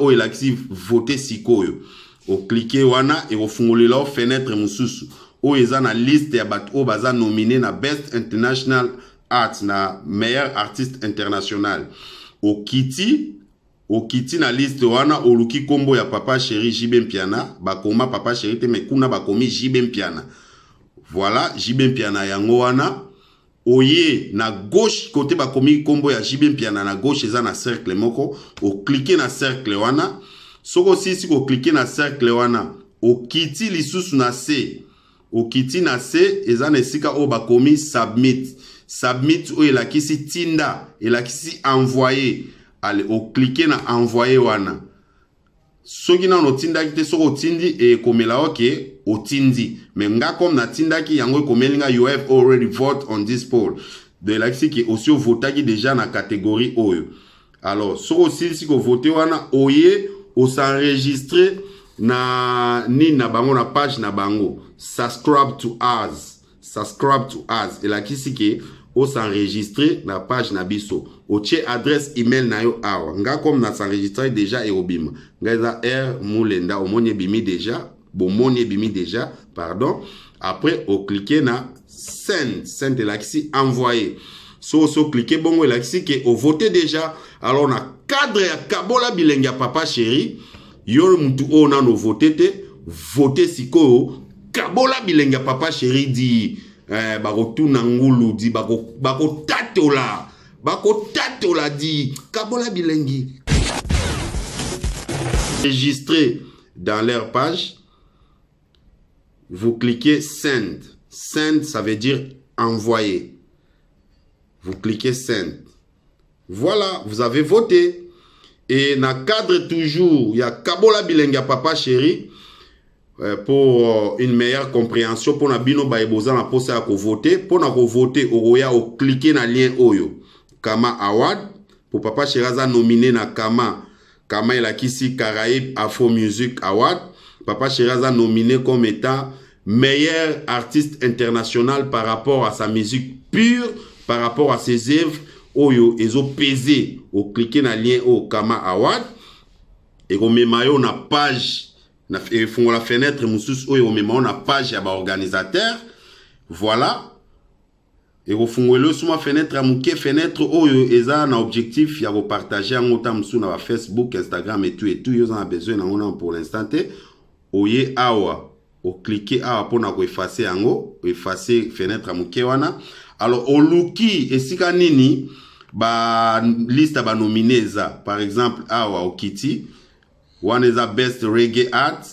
oyo la kisi voter sikoyo, au cliquer wana et au fungoli la fenêtre mususu. Ou ils ont la liste ya bat o baza nominé na best international art na meilleur artiste international. Au Kitty na liste wana oluki kombo ya Papa Chéri Jibé Mpiana bakoma Papa Chéri te mekuna bakomi Jibé Mpiana. Voilà Jibé Mpiana yango wana oye na gauche côté bakomi kombo ya Jibé Mpiana na gauche eza na cercle moko o cliquer na cercle wana soko si ko cliquer na cercle wana o Kitty lisusu na C. Au Kitty na C, eza nesika o bakomi submit. Submit ou la kisi tinda, la kisi envoyer. Allez, au cliquer na envoyer wana. Soki na no tinda kite soko tindi e komela oke o tindi. Mais nga comme na tinda ki yango komelinga you have already voted on this poll. De la kisi ki aussi vota ki déjà na catégorie oyo. Alors, soko si ko voter wana oye o s'enregistrer na ni na bango na page na bango subscribe to us et la kisi ke o s'enregistrer na page na biso o che adresse email na yo awa nga comme na s'enregistrer déjà et obima nga za R Mulenda o monye bimi déjà pardon après o cliquer na send la kisi envoyer so cliquer bongo la kisi ke o voter déjà alors na cadre ya Kabola Bilenga Papa Chéri yo mutu o na no voter siko Kabola Bilenga Papa Chéri di bako na ngulu di bako tatola di Kabola Bilengi enregistré dans leur page. Vous cliquez send ça veut dire envoyer. Vous cliquez send, voilà, vous avez voté. Et dans le cadre toujours, il y a Kabola Bilenga Papa Chéri pour une meilleure compréhension. Pour na bino baeboza na posa ya voter. Pour na voter, oya o cliquer na lien oyo. Kama Award. Pour Papa Chéri aza nominé na Kama il a kisi Caraïbe Afro Music Award. Papa Chéri aza nominé comme étant meilleur artiste international par rapport à sa musique pure, par rapport à ses œuvres. Oyo ezo pesé au cliquer na lien au Kama Award et au memayo na page na font la fenêtre musus oyo memayo na page ya ba organisateur voilà et au font le suma fenêtre amuke fenêtre oyo eza na objectif ya ko partager en autant musu na Facebook, Instagram et tout yo en besoin na on pour l'instant te oye awa au cliquer awa pour na ko effacer yango effacer fenêtre amuke wana. Alors au luki esika nini ba liste ba nomineza, par exemple awa au Kitty one is a best reggae art,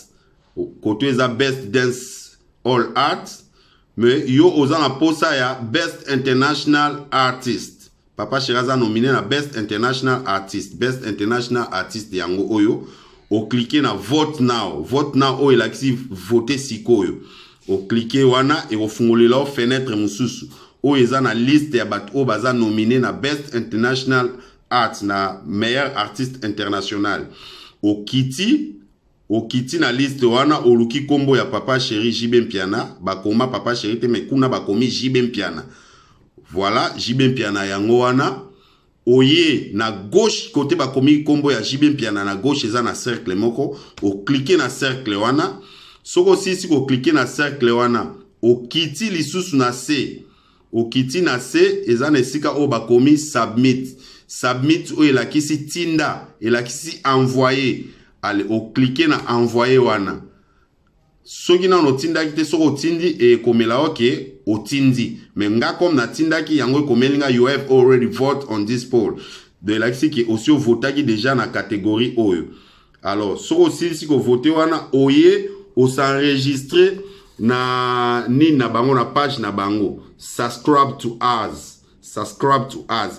côté is a best dance all art, mais yo ozan la posa ya best international artist. Papa Chiraza nominé na best international artist yango oyo o cliquer na vote now oyo la kisi voter sikoyo o cliquer wana et o fungoli la fenêtre mususu ou ils ont la liste ya bat o baza nominé na best international art na meilleur artiste international. Au Kitty na liste wana oluki kombo ya Papa Chéri Jibé Mpiana bakoma Papa Chéri te mekuna bakomi Jibé Mpiana. Voilà Jibé Mpiana yango wana oye na gauche côté ba komi kombo ya JB Piana na gauche eza na cercle moko o cliquer na cercle wana soko si ko cliquer na cercle wana o kiti lisusu na C o kiti na C eza na esika o ba komi submit o elakisi tinda elakisi envoyer allez o cliquer na envoyer wana soki na notinda ki te soko tindi e komela oke otindi mais nga comme na tinda ki yango komelinga you have already voted on this poll de lakisi ki aussi votaki déjà na catégorie oyo alors soko si ko voter wana oye o s'enregistrer na ni na bango na page na bango subscribe to us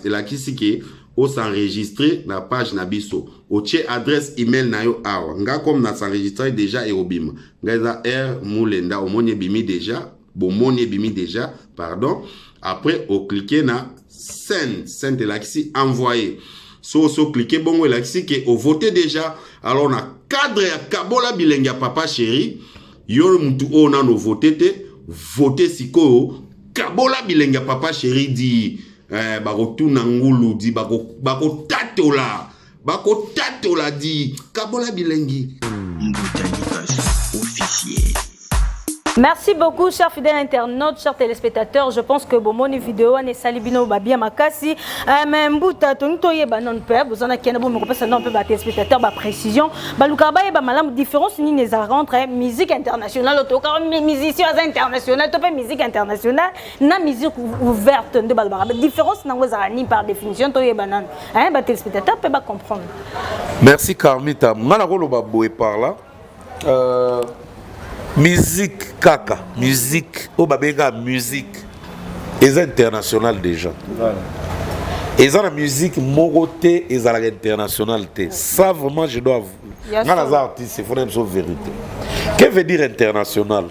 et lakisi ki o s'enregistrer na page na biso o tche adresse email na yo awa nga comme na s'enregistrer déjà et obima nga za R Mulenda o monye bimi déjà pardon après o cliquer na send elakisi envoyer so cliquer bongo elakisi ke o voter déjà alors na cadre ya kabola bilengi ya papa chéri yo mutu o na no voter te voter siko kabola bilengi ya papa chéri di bakotuna ngulu di bakotatola di kabola bilengi officiel. Merci beaucoup, chers fidèles internautes, chers téléspectateurs. Je pense que Bomoni vidéo ne salibino babia makasi. Mais mbuta tonito ye banon pe, vous en a qui na bon repère non pe ba téléspectateurs ba précision. Ba lukaba ye ba malam différence ni les rentre musique internationale to car musiciens internationaux to pe musique internationale na musique ouverte de ba différence na ngozara ni par définition to ye banon. Hein ba téléspectateurs pe ba comprendre. Merci Carmita. Ngana ko lo ba boé par là. Musique kaka, musique, au babega musique, est international déjà. Voilà. Et ça la musique moroté et ça la international té. Ça vraiment je dois avouer. Dans les artistes, c'est faut une vérité. Que veut dire international?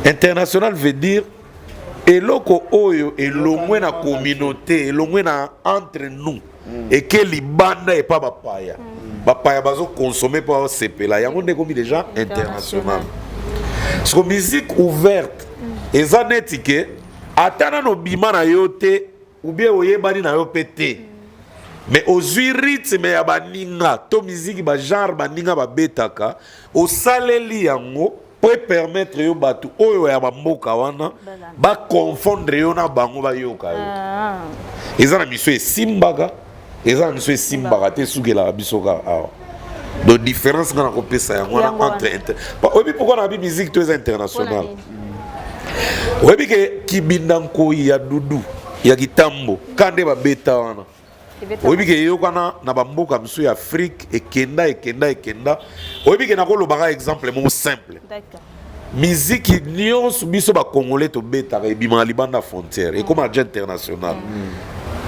International veut dire eloko oyo et l'omwe na communauté, et l'omwe na entre nous. Et que libanda et pas bapaya. Bapaya bazo consommer pour sepela. Yango nekomi déjà international. Parce que musique ouverte, et ça n'est que, attendant nos bima na yote, ou bien oye bani na yo pété. Mais aux rythme ya baninga, to musique ba genre baninga ba betaka, au saleli yango, peut permettre yo batu oyo ya ba mboka wana, ba confondre yo na bango ba yoka yo. Et ça na miso e simbaga, et ça na miso e simbaga te sugela bisoka awa. De différence dans la compétition entre oui pourquoi la musique très internationale oui que kibindanko ya dudu ya kitambo kande ba beta wana oui que yo kana na bamboka msu ya Afrique et kenda oui que na ko lobaka exemple mo simple musique nyonso biso ba congolais to beta et bima libanda frontière et comme agent international.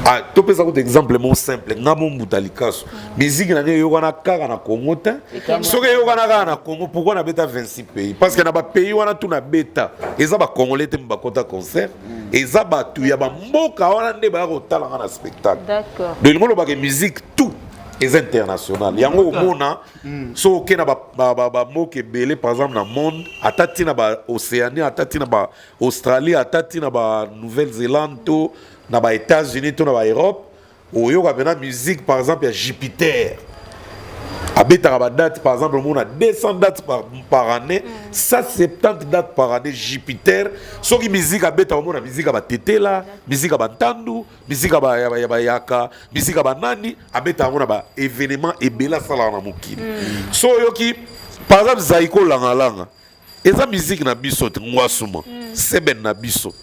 Ah, tu peux avoir exemple mon simple, ngamo mutalikaso. Musique na yo wana kaka na Congo ta. Soki yo wana kaka na Congo, pourquoi na beta 26 pays? Parce que na ba pays wana tout na beta. Eza ba congolais te mbakota concert. Eza ba tu ya ba mboka wana nde ba ko tala na spectacle. D'accord. De ngolo ba musique tout est international. Yango mona so ke na ba moke belé par exemple na monde, atati na ba Océanie, atati na ba Australie, atati na ba Nouvelle-Zélande to dans les États-Unis, dans l'Europe, où il y a une musique, par exemple, il y a Jupiter. À date, par exemple, on a 200 dates par année, 170 dates par année, Jupiter. So qui musique à bêta, on a musique à Tetela, musique à Tandu, musique à Yaka, musique à Nani, à bêta, on a événement et bella salana mouki. So yoki, par exemple, Zaiko Langa, et sa musique na biso, Mwasuma, Seben na biso.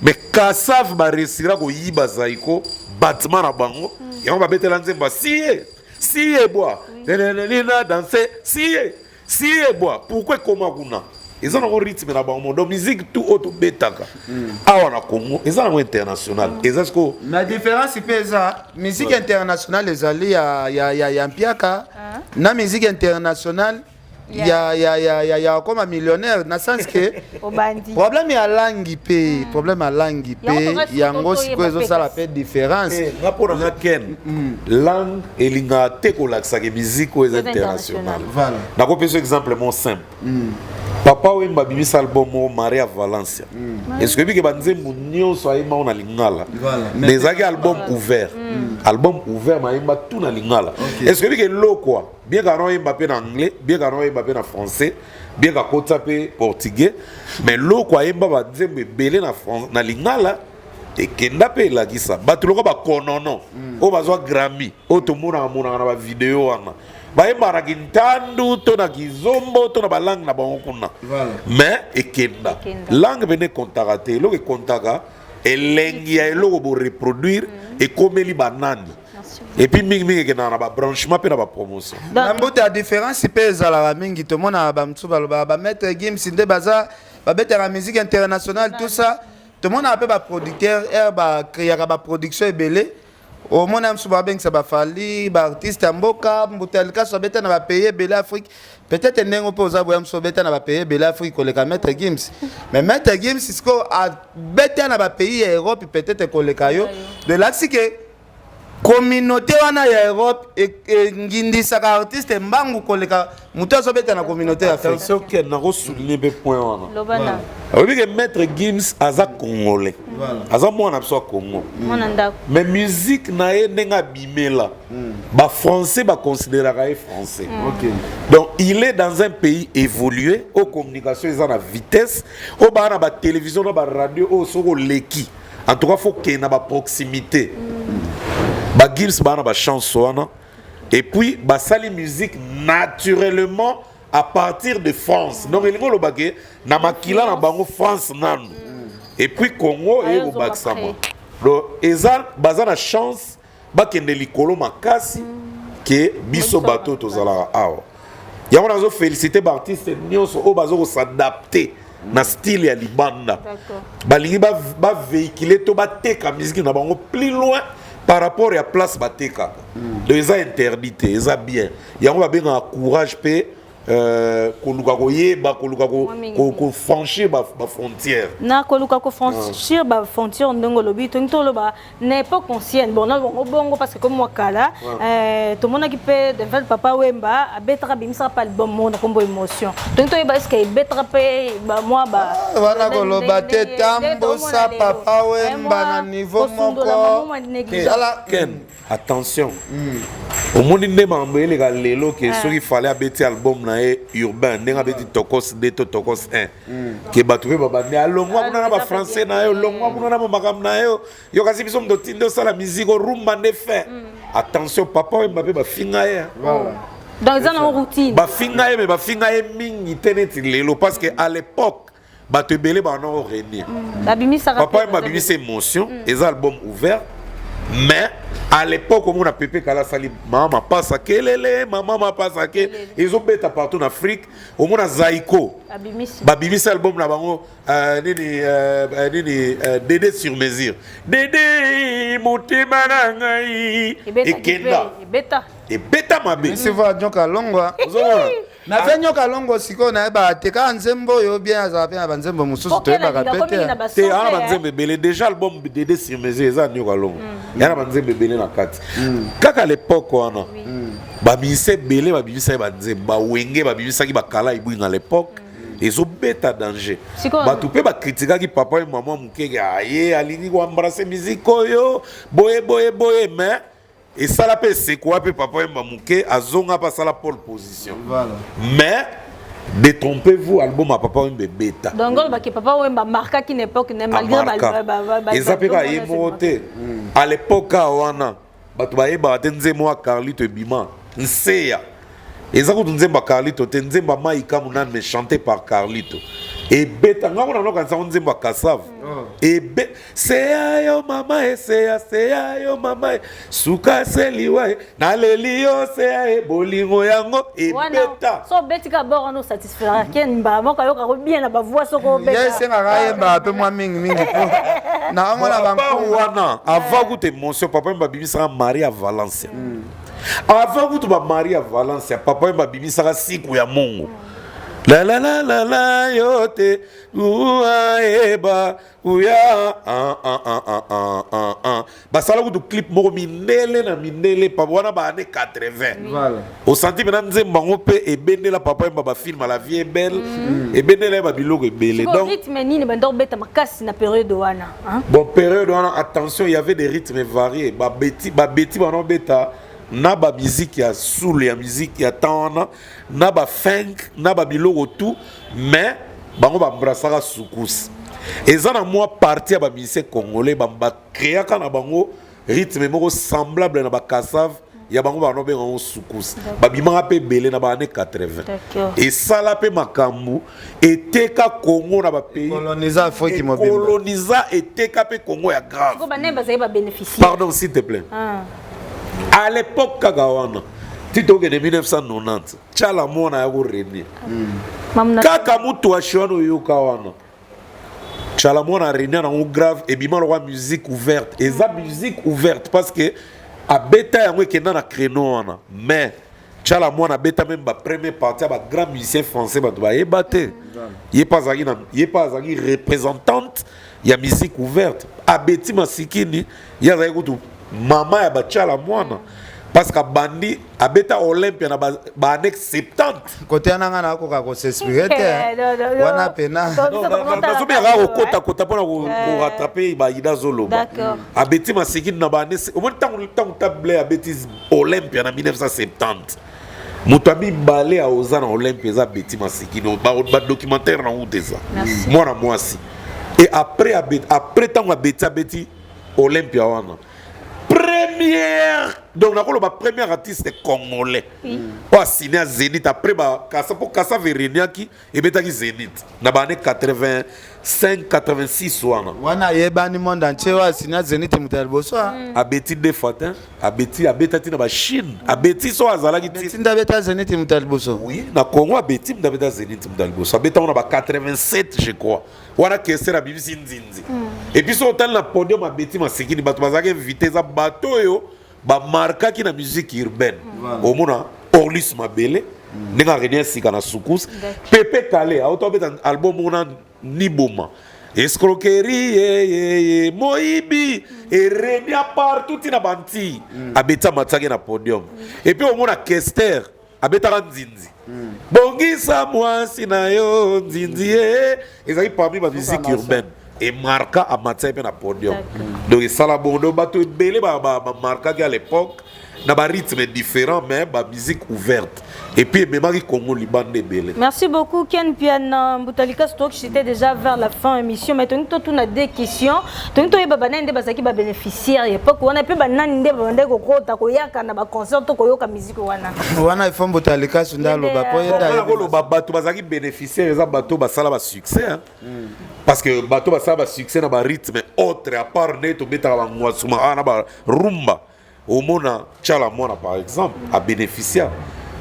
Mais Kassav va réussir à yiba zaiko bâtiment na bango et on va mettre l'anzemba si bois nena danser si bois pourquoi comment kuna ils ont un rythme na bango donc musique tout auto betaka awa na Congo ils ont un international et ça ce que la différence c'est ça musique internationale les alliés ya mpiaka na musique internationale il y a comme un millionnaire dans le sens que problème à langue pe problème à langue pe il y a un gros quoi ça la fait différence rapport à ken langue et linga te ko la musique aux internationales voilà na ko exemple mon simple Papa Wemba bimisa album Maria Valencia. Est-ce que que banzembo nyonso ayemba na lingala? Les album ouvert. Album ouvert maemba tout na lingala. Est-ce que lo quoi? Bien qu'on yemba pe en anglais, bien qu'on yemba pe en français, bien qu'on kota pe portugais, mais lo quoi yemba banzembo belé na lingala et kenda pe la gisa. Batuloko ba konono. O bazwa Grammy. O to mona na vidéo ana. Baemba na kintandu to na kizombo to na balang na bango kuna. Mais ekenda. Langue bene contacter, lo ke contaka elengi ya eloko bo reproduire et komeli banani. Et puis mingi ke na ba branchement pe na ba promotion. Na mbote a différence pe ezala mingi to mona ba mtsu ba mettre game sinde baza ba mettre la musique internationale tout ça. Tout le monde a un producteur, il y a une production belé. Au monde a un ça va falloir, artiste Mboka, Mbotelka, ça va payer belé Afrique. Peut-être que nous pouvons avoir un payer belé Afrique pour les Maître Gims. Mais Maître Gims, c'est ce qu'on a bêté dans le pays Europe, peut-être que les cailloux. De là, c'est que communauté en Europe et ngindi saka artiste mbangu koleka muto asobeta na communauté africaine. Attention que na ko souligner be point wana. Lobana. Oui que Maître Gims aza congolais. Aza mwana so Congo. Mais musique na ye nenga bimela. Ba français ba considérer français. OK. Donc il est dans un pays évolué, aux communications ils en a vitesse, au ba na ba télévision na ba radio au soko leki. En tout cas faut qu'il y ait na proximité. Ba Gims ba na ba chanson et puis ba sali musique naturellement à partir de France. Donc il ngolo bagé na makila na bango France nan. Et puis Congo et au Baksama. Donc ezal baza na chance ba kende likolo makasi que biso bato tozala awa. Ya on a féliciter ba artiste nyonso o bazo s'adapter na style ya libanda. Balingi ba véhiculer to ba teka musique na bango plus loin par rapport à la place bateka. Donc ils ont interdit, ils ont bien. Il y a un courage pe ko franchir ba frontière. Na ko franchir ba frontière ndongo lobi to ntolo ba n'est pas conscient. Bon na bongo parce que comme moi kala tout le monde qui peut de Papa Wemba a betra bimisa pas le bon monde comme émotion. Donc toi est-ce que betra pe ba moi ba wana ko loba te tambo sa Papa Wemba na niveau moko. Ken attention. Au monde ne m'embele ga lelo que ce qu'il fallait abeti album na urbain nenga beti tokos de tokos 1 que batoué baba ne alongwa kuna na ba français na yo longwa kuna na makam na yo yo kasi biso ndo tindo sala musique rumba ne fait attention Papa Wemba ba finga ye voilà dans une routine ba finga ye mais ba finga ye mingi teneti lelo parce que à l'époque bato belé ba non renier Papa Wemba bimi ses émotions les albums ouverts. Mais à l'époque, comme on a Pépé Kala Sali, maman passe à Kelele, maman passe à Kelele, ils ont bêta partout en Afrique. Au moins, Zaïko, Babimi, album là-bas, Dédé sur mesure. Dédé, monté Marangaï, et Kenda. Et bêta ma bête. C'est vrai, Nyoka Longwa. Na fe nyoka longo siko na ba te ka nzembo yo bien azape na banzembo mususu to ba kapete te ana banzembe belé déjà album Dédé sur mesure za nyoka longo yana banzembe belé na kati kaka l'époque wana ba bise belé ba bise banzembe ba wenge ba bise ki ba kala ibu na l'époque ils ont bêta danger ba tout pe ba critiquer ki papa et maman mukeke aye alingi ko embrasser musique yo boye mais et ça la paix c'est quoi Papa Wemba Mouké a zonga pas ça la pole position. Voilà. Mais détrompez-vous album à Papa Wemba bêta. Donc le Papa Wemba marqua qui n'époque n'est malgré et ça peut y monter. À l'époque wana batu ba yeba tenze moi Carlito Bima nseya. Et ça ko nzemba Carlito tenzemba maika munane mais chanté par Carlito. Et bêta nga on a quand nzemba Kassav. Et c'est ayo mama et c'est ayo mama suka seliwa na lelio c'est ayo bolingo yango et bêta so betika bord nous satisfaire ken ba moko yo ka bien na ba voix soko bêta yes nga raye ba pe moi mingi ko na ngona ba wana avant que émotion Papa Wemba bimisa Maria Valencia avant que tu ba Maria Valencia Papa Wemba bimisa siku ya Mungu La la la la la yote Oua eba Ouya Basala ou du clip moko minele na minele Pa wana ba ane 80 Au senti maintenant nze mbango pe Ebende la papa mba ba film La vie est belle Ebende la ba biloko ebele Donc rythme nini bandor beta makasi na période wana Bon période wana attention il y avait des rythmes variés Ba beti bana beta na ba musique ya soul ya musique ya tana na ba funk na ba biloko tout mais bango ba brasara soukous eza na moi partie ya ba musicien congolais ba créa kana bango rythme moko semblable na ba kassav ya bango ba no be en soukous ba bimanga pe belé na ba année 80 et ça la pe makambu était ka Congo na ba pays colonisa faut qui mobile colonisa était ka pe Congo ya grave ko ba ne ba ba bénéficier pardon s'il te plaît à l'époque Kagawana, tu te de 1990, Tchala Mona Yago Reni. Kakamutu Ashono Yukawana. Tchala Mona Reni en grave et bima la musique ouverte. Et ça musique ouverte parce que à bêta yango kenda na créneau mais Tchala Mona bêta même ba première partie ba grand musicien français ba ba ebate. Il est pas représentante, il y a musique ouverte. À Betty Masikini, il y a Mama ya Tchala Mwana parce que bandi abeta Olympia na ba annexe 70 côté ananga na ko ko s'expliquer wana pena na zobe ra okota kota pona ko rattraper ba ida zoloba abeti Masikini na ba annexe au moins tant table abeti Olympia na 1970 Mutami balé a Ozana Olympia za Betty Masikini ba documentaire na uteza moi si et après tant abeti Olympia wana première donc la première artiste congolais a signé à Zénith après pour Kassa Vereniaki et betaki Zénith na ba année 85 86 wana yebani monde entier a signé à Zénith Mutalboso abeti de fatin abeti na ba Chine abeti so azalaki tinda beta Zénith Mutalboso oui na Congo abeti beta Zénith Mutalboso abeta on a ba 87 je crois wana kese na bibisi nzinzi et puis so tel na podium abeti Masikini bato bazaki invité za bato yo ba marka ki na musique urbaine au mona Orlis Mabele ninga renia sika na soukous Pepe Kale auto beta album mona Niboma escroquerie moibi et renia partout na banti abeta mataki na podium et puis au mona Kester abeta nzinzi bongisa mwasi na yo nzinzi ezaki parmi ba musique urbaine et marka a matin na podium donc ça la bondo bato belé ba marka à l'époque na ba rythme différent mais ba musique ouverte et puis même qui Congo Liban de belé. Merci beaucoup Ken Piana Mbutalika Stock, j'étais déjà vers la fin émission mais tout na deux questions donc to yeba nande bazaki ba bénéficiaire époque on a peu banane nde bande ko kota ko yaka na ba concert to ko yoka musique wana il faut Mbutalika sundalo ba ko yenda ko ba bato bazaki bénéficiaire za bato ba sala ba succès parce que bato ba sala ba succès na ba rythme autre à part neto beta ba ngwasuma na ba rumba au mona Tchala Mwana par exemple a bénéficiaire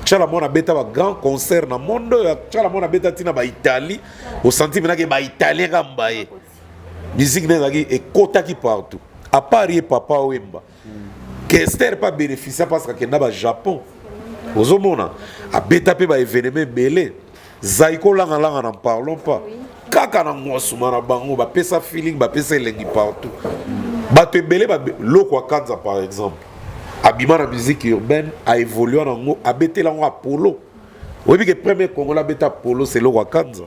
Tchala Mwana beta ba grand concert na monde Tchala Mwana beta tina ba Italie au sentiment que ba italien gambaye musique nezaki et kota qui partout à part y papa Wemba Kester pas bénéficiaire parce que na ba Japon ozomona a beta pe ba événement belé zaiko langa n'en parlons pas kaka na ngosuma na bango ba pesa feeling ba pesa elengi partout bato belé ba loko Kanza par exemple abima la musique urbaine a évolué en ngo abete la ngo Apollo oui que premier Congolais beta Apollo c'est le Kanza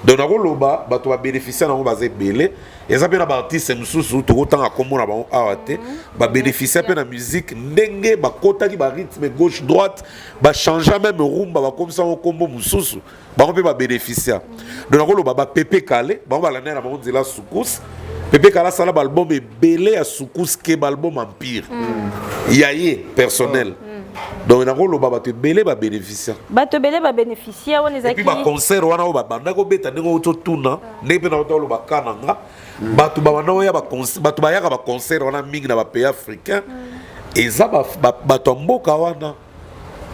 donc na loba bato ba bénéficier na ngo bazé belé et ça bien ba artiste mususu to autant a komona ba awate ba bénéficier pe na musique ndenge ba kota ki ba rythme gauche droite ba changer même rumba ba comme ça on combo mususu ba on peut ba bénéficier donc na loba ba Pepe Kale ba ba la na ba on dit la soukous Pepe Kala sala album est belé à soukous ke album empire yaye personnel donc na rolo baba te belé ba bénéficiaire on les et puis ba concert wana ba banda ko beta ngo to tuna ne pe na to lo ba kananga batu ba wana ya ba concert batu ba ya ba concert wana mingi na ba pays africain et ça ba to mboka wana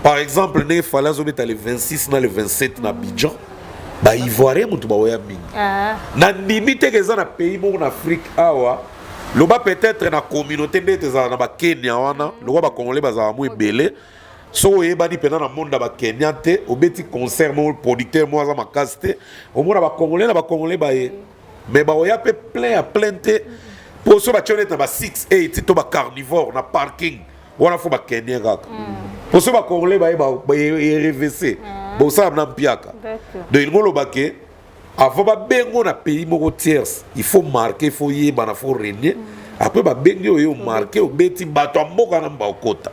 par exemple ne fala zo beta le 26 na le 27 na Abidjan ba ivoirien mutu ba oya mingi na limite que ça na pays mo en Afrique awa lo ba peut-être na communauté ndete za na ba Kenya wana lo ba congolais ba za mu belé so oyebani pendant na monde ba Kenya te obeti concert mo producteur mo za makasi te omona ba congolais na ba congolais ba ye mais ba oya pe plein te pour so ba tchonete na ba 6-8 to ba carnivore na parking wana fo ba Kenya kaka pour so ba congolais ba RVC bo ça na mpiaka de il ngolo ba ke avant ba bengo na pays moko tiers il faut marquer, il faut yeba na faut régner après ba bengo yo marquer obeti bato mboka na mba okota.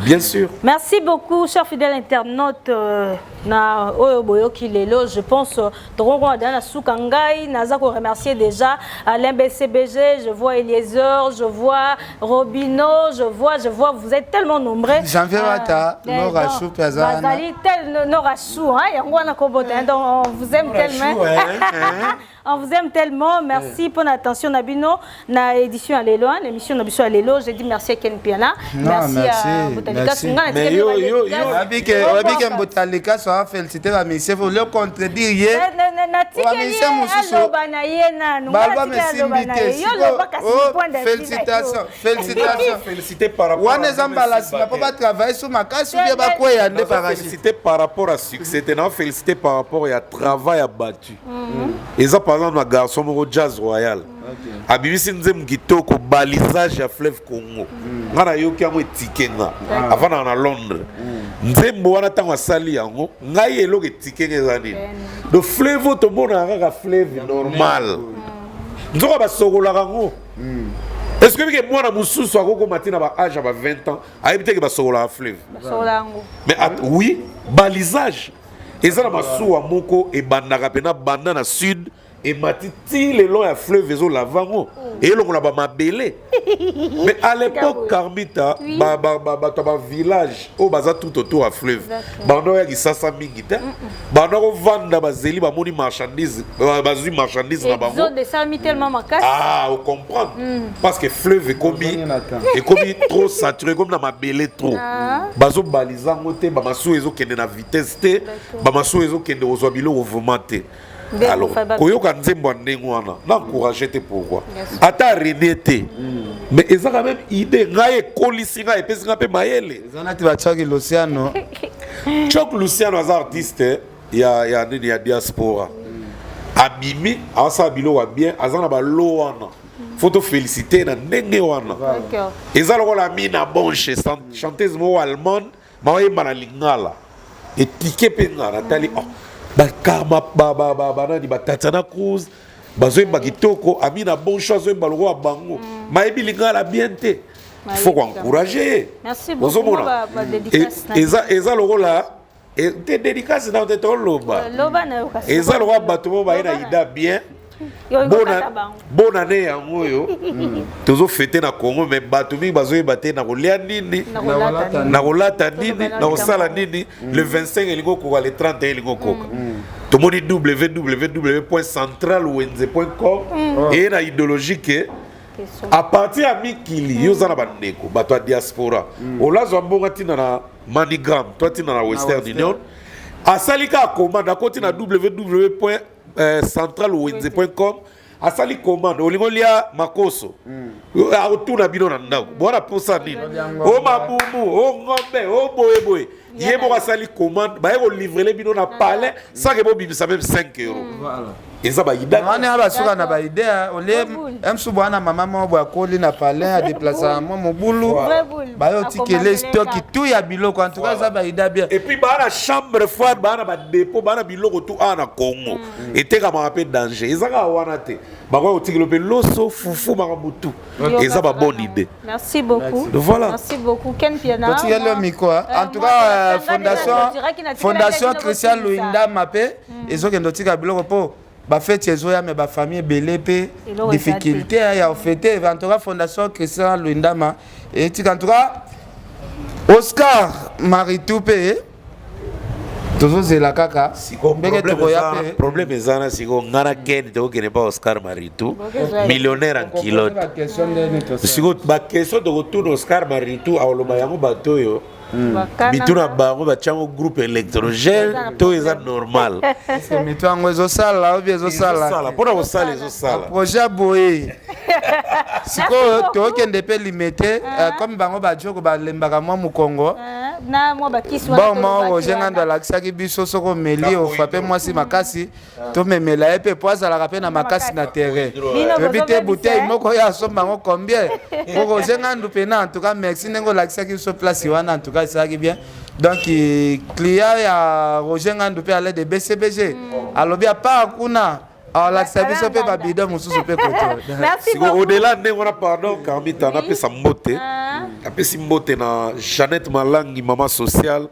Bien sûr. Merci beaucoup, chers fidèles internautes. Na Oyoboyo Kilelo, je pense Drongo Soukangai, Nazako remercier déjà Alain BCBG, je vois Eliezer, je vois Robino, je vois, vous êtes tellement nombreux. Jean-Pierre Wata, Nora Chou, Pazana. Bazali tel Nora Chou, hein, donc on vous aime tellement. On vous aime tellement. Merci pour l'attention Nabino. Na édition à l'élo, l'émission Nabiso à l'élo. J'ai dit merci à Ken Piana. Merci à Botalika. Mais yo, Abike Botalika soit félicité la mission. Vous le contredire. Félicitations. Félicité par rapport félicité par rapport à succès. Félicité par rapport à travail abattu. Et ça, par exemple, un garçon au Jazz Royal. Abimisi nzem kitoko balisage ya fleuve Congo. Ngana yoki amo etikenga. Avant na Londres. Nzembo wana tango asali yango. Ngai eloko etikenga ezani. Do fleuve to mona kaka fleuve normal. Nzoka basokola kango. Est-ce que moi mususu akoko matina ba âge ba 20 ans, ayebite ke basokola fleuve. Basokola ngo. Mais oui, balisage. Et ça, masuwa moko et bandaka pena banda na sud et matiti le long ya fleuve ezo lavango et long la ba mabele. Mais à l'époque Carmita ba village au baza tout autour à fleuve. Bando ya kisasa mingi te. Bando ko vanda bazeli ba moni marchandise bazui marchandise na bango. Zone de salmi tellement makasi. Ah, on comprend. Parce que fleuve est comme trop saturé comme na mabele trop. Bazo balizango te ba masu ezo kende na vitesse te. Ba masu ezo kende ozo biloko vomate. Alors, koyoka nzembo ndengo wana, n'encourager te pourquoi. Ata René te. Mais ils ont quand même idée ngaye kolisinga et pesinga pe mayele. Ils ont ati ba Chuck Luciano. Chuck Luciano as artiste, il y a diaspora. Abimi, asa biloko bien, azana ba lo wana. Faut te féliciter na ndenge wana. D'accord. Ils ont la mina bonche chanteuse mo allemande, ma yemba na lingala. Et ticket pe ngala tali Karma nani Tatiana Cruz bazoe bakitoko amina bon chose zoe baloko wa bango maebi lingala bien te il faut encourager. Merci beaucoup ba dédicace eza loko la te dédicace na te loba eza loko bato mo ba ina ida bien bonne année yango yo tozo fêter na Congo mais bato mi bazoe baté na kolia nini na kolata nini na kosala nini le 25 elingo koka le 31 elingo koka tomoni www.centralwenze.com et na idéologie que à partir à mikili yo zana bandeko bato a diaspora olazo mbonga tina na Manigram toi tina na Western Union asalika commande akoti na www.centralwenze.com asali commande olingolia makoso autour na bino na ndako bona posa nini o mabumu o ngombe o boyeboye yebo asali commande ba yeko livrer bino na palais sans que bo bimisa même 5 €. Voilà. Et ça ba ida on a ba suka na ba idea ole emsu bwana mama mo bwa koli na palais a déplacer mo mobulu ba yo tikele stock tout ya biloko en tout cas ça ba ida bien et puis ba na chambre froide ba na ba dépôt ba na biloko tout ana Congo et te ka ma rappel danger ezaka wana te ba ko tikelo pe loso fufu marabutu et ça ba bonne idée. Merci beaucoup. Voilà. Merci beaucoup Ken Piana. Tu le micro en tout cas fondation Christian Luinda Mapé ezo kendo tika biloko po ba fête ezoya mais ba famille belé pe difficulté ya fêter en tout cas fondation Christian Luinda Ma et tika en tout cas Oscar Maritoupe tozozela kaka ndenge tokoya pe problème ezana siko ngana ken tokokende pa Oscar Maritou millionnaire en kilote siko bakestion tokotuna Oscar Maritou aoloba yango bato oyo mituna bango batiango groupe électrogène to eza normal mito yango ezosala obi ezosala mpona kosala ezosala projet boye sikoyo tokende mpe limete comme bango bajoko balembaka mwa mokongo boma roger ngando alakisaki biso soki omeli ofrape mwasi makasi tomemela ye mpe po azalaka mpe na makasi na terrain toyebi te bouteille moko ya asomba yango combien po roger ngando mpena en tout cas merci ndenge olakisaki biso place wana en tout cas esalaki bien donc client ya roger ngando mpe ale de BCBG alobi apart kuna alakisa biso mpe babido mosusu mpe koto au-delà ndenge wana pardon Carmita anapesa mbote apesi mbote na Jeannette Malangi mama sociale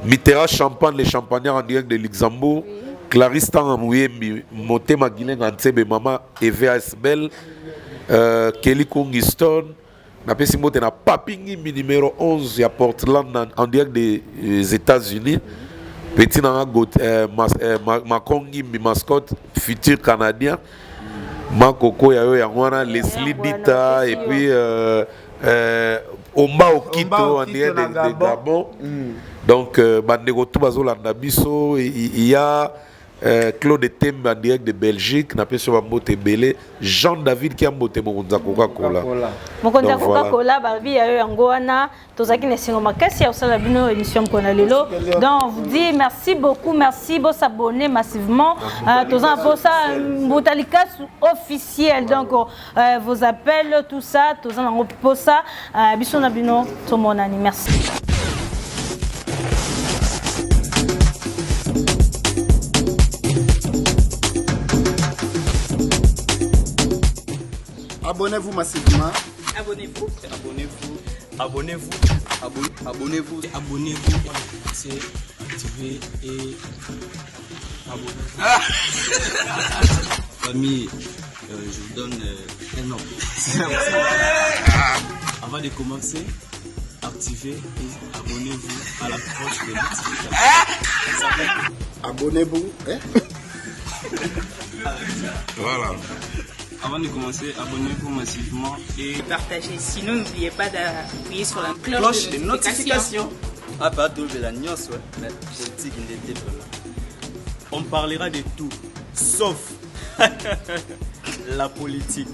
Mitterrand Champagne les champagnards en direct de Luxembourg Clarisse Tanga Mouyembi Motema Guilenga Ntsebe mama EVS Bell Kelly Kungiston napesi mbote na Papingi numéro 11 ya Portland en direct des États-Unis petit nanga Makongi mascotte futur canadien Makoko ya yo yango wana Leslie Dita et puis Omba Okito en direct de Gabon donc bandeko tout bazolanda biso il y a Claude Tembe en direct de Belgique na peso mbote belé Jean David qui a mbote mokonza Coca-Cola mokonza Coca-Cola barbi ya yango wana tozaki na singo makasi ya osala bino émission pona lelo donc on vous dit merci beaucoup merci bo s'abonner massivement tozan pour ça Mutalika officiel donc vos appels tout ça tozan ngo pour ça biso na bino to monani merci. Abonnez-vous massivement. Abonnez-vous. Abonnez-vous. Abonnez-vous. Abonnez-vous. Abonnez-vous. C'est activer et abonnez-vous. Famille, je vous donne un nom. Avant de commencer, activez et abonnez-vous à la cloche de notification. Abonnez-vous. Voilà. Avant de commencer, abonnez-vous massivement et partagez. Sinon, n'oubliez pas d'appuyer sur la cloche de notification. Ah, pas de la news, mais politique in on parlera de tout, sauf la politique.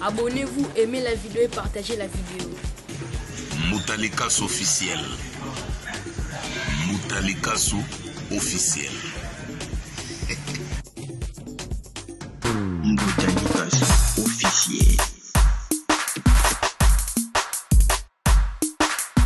Abonnez-vous, aimez la vidéo et partagez la vidéo. Mutalika officiel. Mutalika officiel. Mutalika officiel.